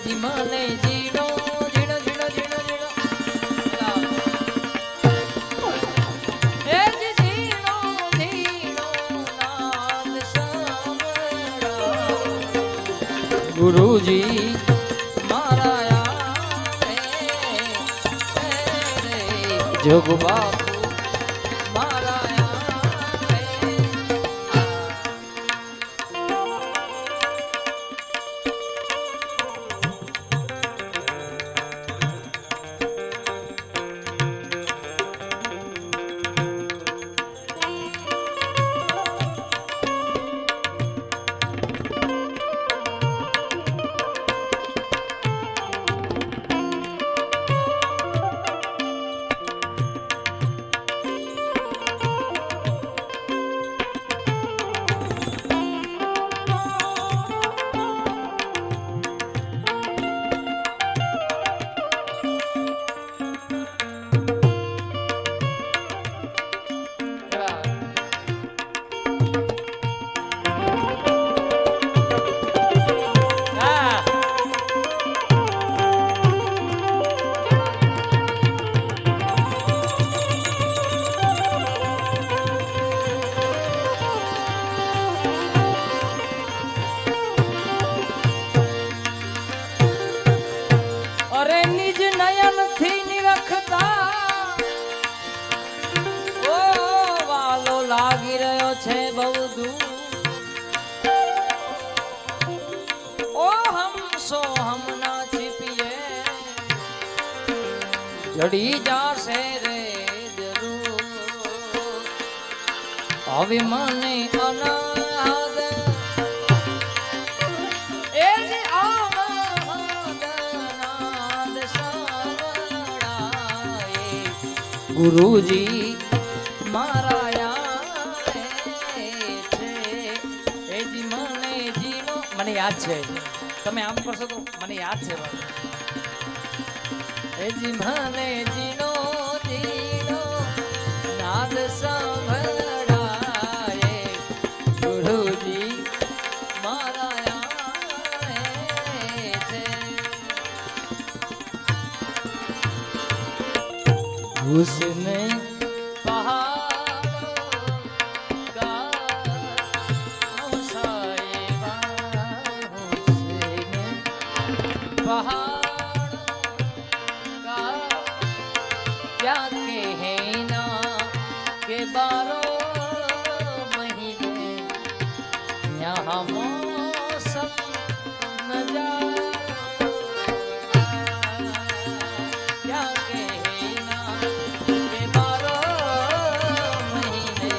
जी मने जीणो जीणो जीणो जीणो जीणो ए जी जीणो जीणो नाद संभळा गुरुजी मारा आवे रे जोग बापू मारा आवे। લાગી રહ્યો છે બહુ દૂર ઓ હમસો હમના છીપીએ જડી જાશે રે જરૂર હવે મને અનાદ એ જે આનંદ નાદ સંવડાએ ગુરુજી મારા મને યાદ છે તમે આમ કરશો તો મને યાદ છે એ જી મને જીનો જીનો નાદ સંભળાય ગુરુજી મારા આવે છે હુસને क्या कहना के 12 महीने यहाँ मौसम नजारा क्या कहना के 12 महीने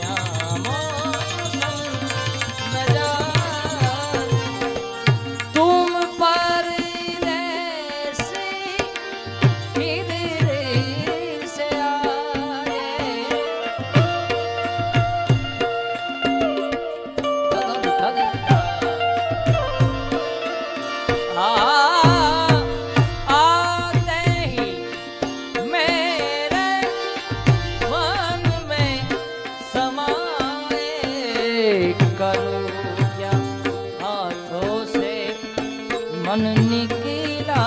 यहाँ मौसम नजारा तुम पर मन निकला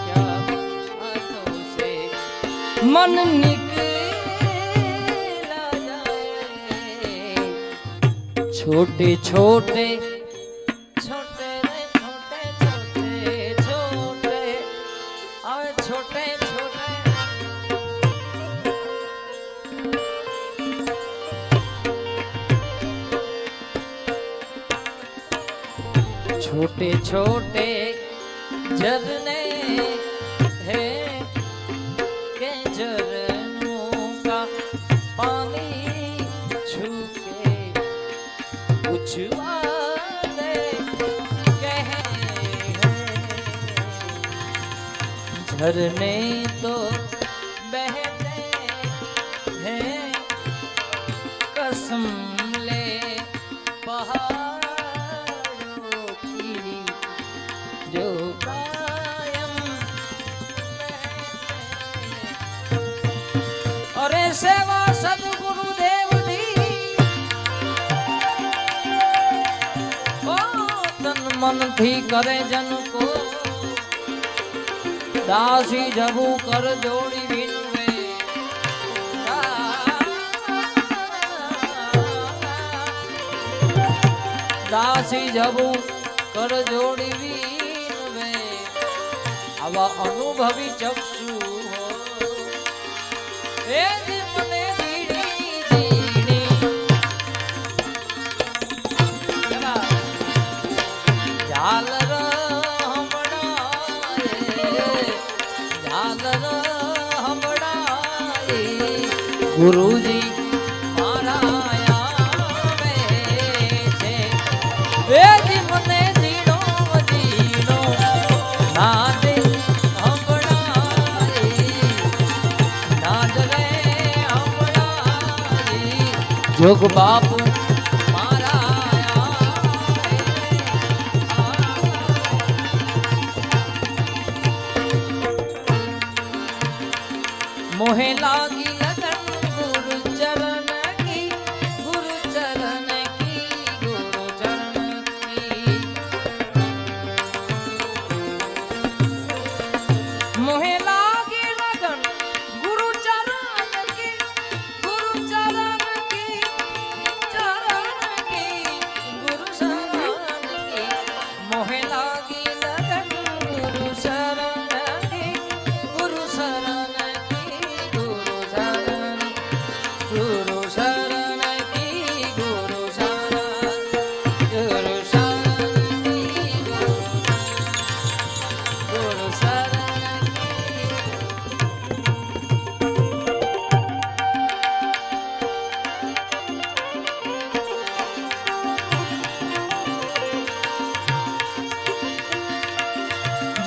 क्या हाथों से मन निकला जाए छोटे छोटे छोटे रे छोटे छोटे छोटे आवे छोटे छोटे छोटे छोटे झरने हैं के झरनों का पानी छूके उछवाले कहे झरने तो बहते हैं कसम ले पहाड़ों की जो कायम अरे सेवा सदगुरुदेव दी ओ तन मन थी करे जन को दासी जबू कर जोड़ी बिनवे दासी जबू कर जोड़ी बिनवे आवा अनुभवी चक्षु हो ए जीवने जीणी जीणी झालर गुरुजी मारा आवे छे वेजी मने जीणो जीणो नाद हंभळाई नाद रे हंभळाई जोग बापू मारा मोहे लागी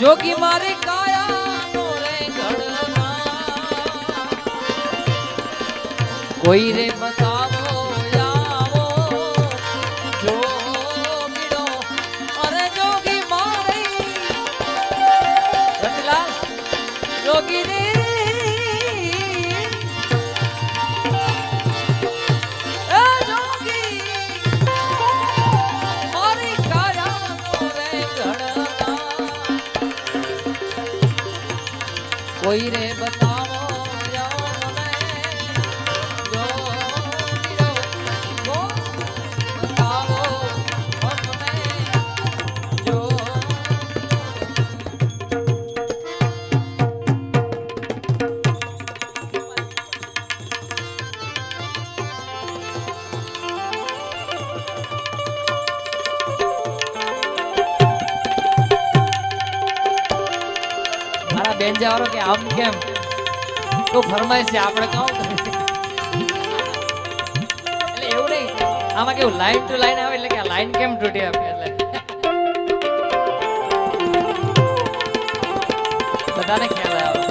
जोगी मारी काया नोरे घड़ना कोई रे बतावो यावो जोगीड़ो अरे जोगी मारी रतलाल जोगी रे कोई रे बतावो या मने जो गिरो को बतावो हमने जो મારા બેન જવારો કે આમ કેમ તો ફરમાય છે આપણે કામ એટલે એવું નહીં આમાં કેવું લાઈન ટુ લાઈન આવે એટલે કે આ લાઈન કેમ તૂટી આપે એટલે બધાને ખ્યાલ આવે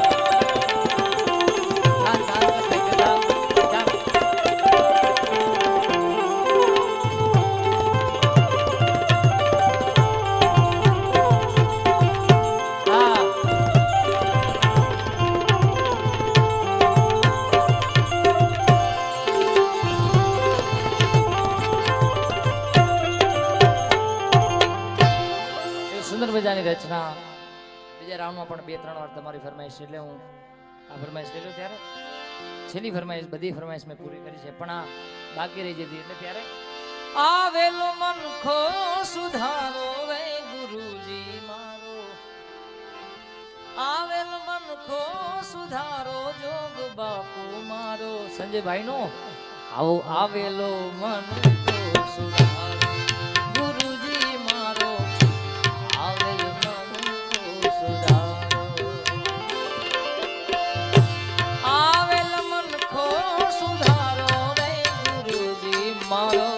મજાની રચના બીજા રાઉન્ડમાં પણ 2-3 વાર તમારી ફરમાઈશ એટલે હું આ ફરમાઈશ લેલો ત્યારે છેલ્લી ફરમાઈશ બધી ફરમાઈશ મેં પૂરી કરી છે પણ આ બાકી રહી જતી એટલે ત્યારે આવેલો મનખો સુધારો રે ગુરુજી મારો, આવેલો મનખો સુધારો જોગ બાપુ મારો. સંજયભાઈ નો આવો આવેલો મનખો સુધારો ગુરુજી મારો, આવેલો મનખો સુધારો, આવેલ મનખો સુધારો રે ગુરુજી મારો,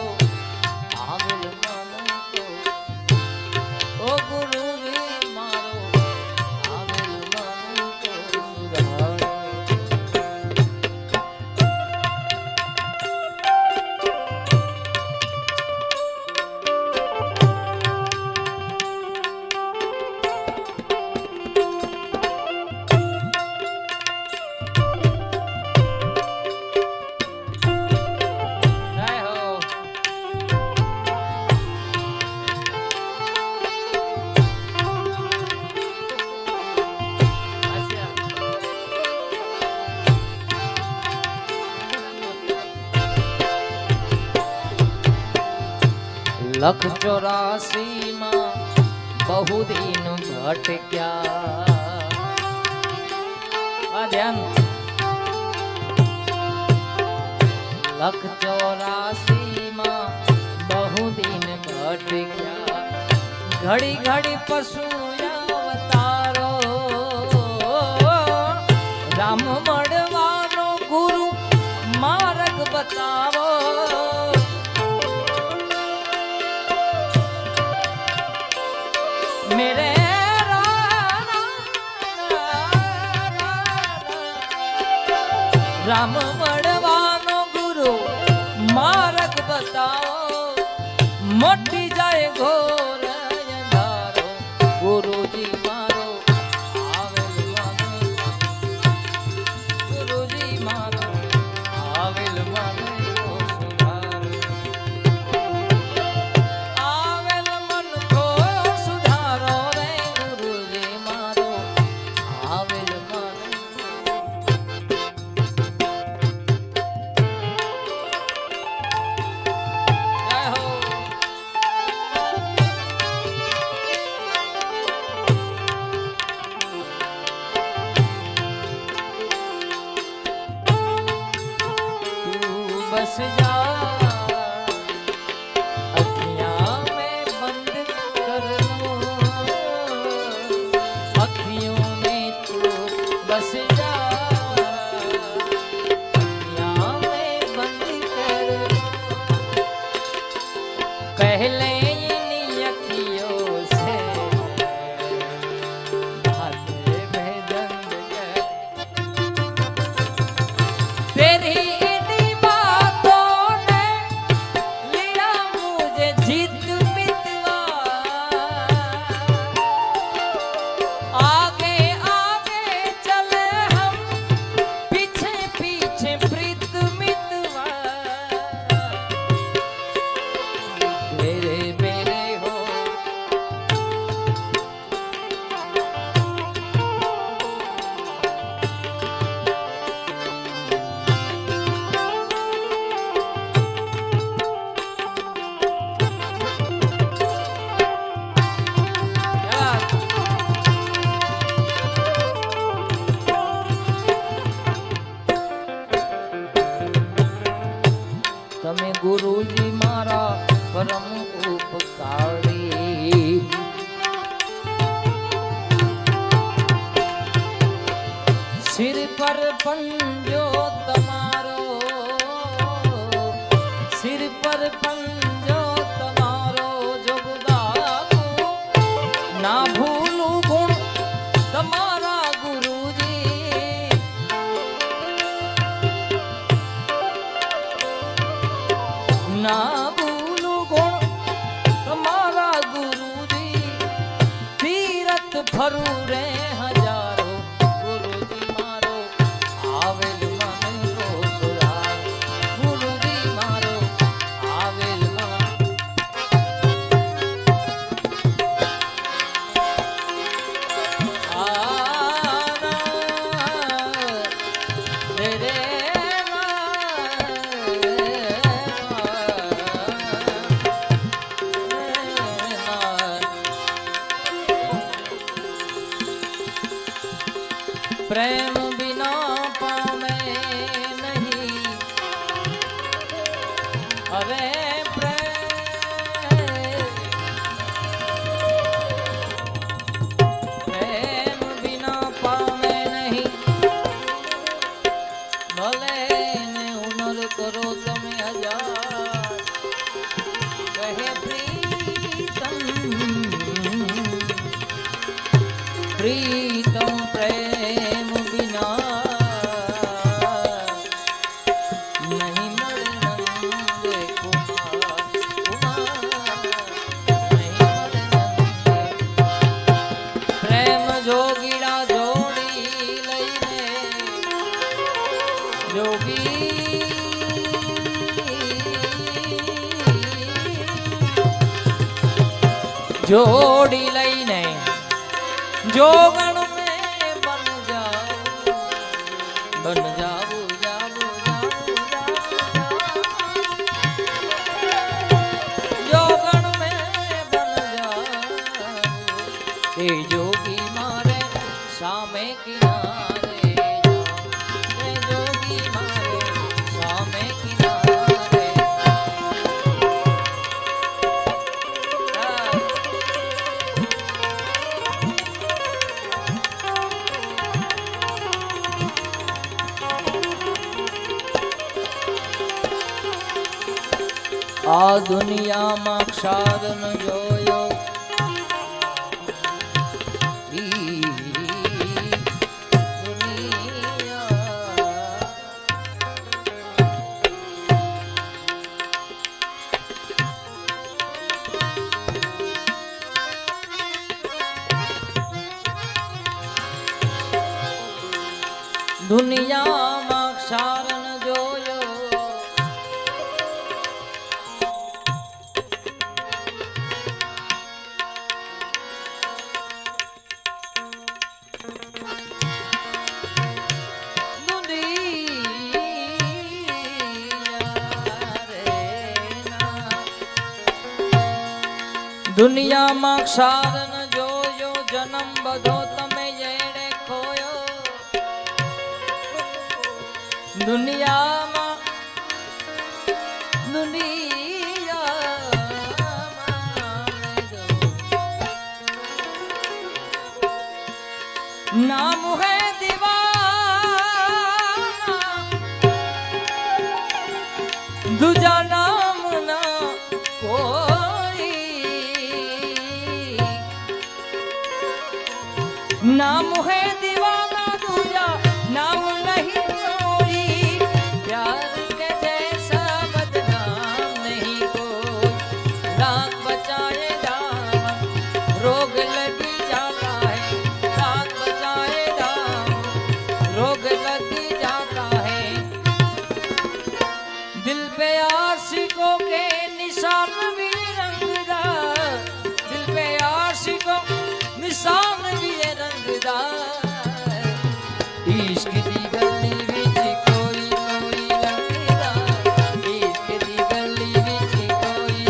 લખ 84 માં બહુ દિન ભટક્યા. આ ધ્યાન. લખ 84 માં બહુ દિન ભટક્યા, ઘડી ઘડી પશુ અવતારો, રામ મળવાનો ગુરુ માર્ગ બતાવો. मेरे राम મળવાનો ગુરુ માર્ગ બતાવો, મોટી જાય ઘોર અંધારો ગુરુજી મારો, આવેલ મનખો ગુરુજી મારો, આવેલ મનખો સુધારો, આવેલ મનખો સુધારો રે ગુરુજી મારો, આવેલ મનખો. જય હો. तू बस जा अखियां में बंद कर लो, अखियों में तू बस जा, अखियां में बंद कर लो, पहले इन अखियों से बातें बेदंग कर, तेरी इन्हीं बातों ने लिया मुझे जीत मितवा, आगे आगे चले हम पीछे पीछे प्रीत मितवा, तेरे मेरे हो તમે ગુરુજી મારા પરમ ઉપકારી, સિર પર પંજો તમારો, સિર પર પંજો તમારો જોગ બાપુ, ના ભૂલું ગુણ તમારા ગુરુજી, ના ભૂલું ગુણ તમારા ગુરુજી, તીરથ ફરું રે હજારો ગુરુજી મારો, આવેલ મનખો સુધારો ગુરુજી મારો, આવેલ રે प्रेम बिना पावे नहीं। अरे प्रेम बिना पावे नहीं। भले ने हुनर करो तमे हजार, कहे प्रीतम प्रीतम प्रेम बिना नहीं मरे नंद कुमार, नहीं मरे नंद। प्रेम जोगीड़ा जोड़ी लईने जोगी जोड़ी लईने जोगण में बन जाओ, बन जाओ जाओ जोगण में बन जाओ। ए जोगी मारे सामे किनारे जाओ, ए जोगी मारे सामे किनारे। આ દુનિયામાં ક્ષાર ન જોયો, દુનિયામાં ક્ષાર ન જોયો। દુનિયામાં ક્ષાર ન જોયો, જન્મ બધો તમે જેણે ખોયો। દુનિયામાં નામ હે દીવાના, દૂજા નામ ના કોઈ। नाम है दीवाना दूजा नाम नहीं कोई, प्यार के जैसा बदनाम नहीं कोई। राग बचाए दामन रोग लगी जाता है, राग बचाए दामन रोग लगी जाता है। दिल पे आशिकों के निशान भी रंगदार, दिल पे आशिकों निशान भी रंगदार। इश्क दी गली विच कोई कोई रंगदार, इश्क दी गली विच कोई।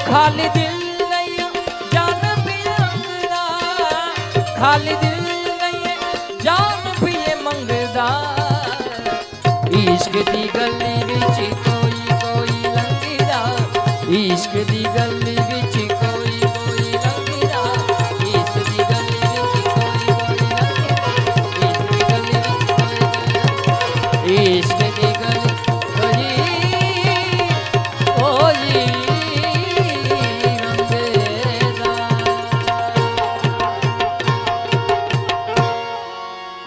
खाली दिल नहीं जान भी रंगदा, खाली दिल नहीं जान भी मंगदा। इश्क दी गली विच कोई कोई रंगदार, इश्क दी गली विच कोई कोई रंगदार। इश्क दी गली विच कोई कोई रंगदार, इश्क दी गली कोई कोई रंगदार।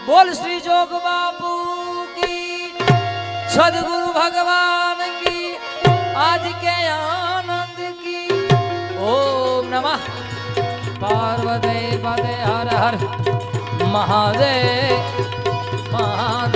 बोल श्री जोग बापू की, सदगुरु भगवान की, आज के आनंद की। ओम नमः पार्वती पते हर हर महादेव महादेव।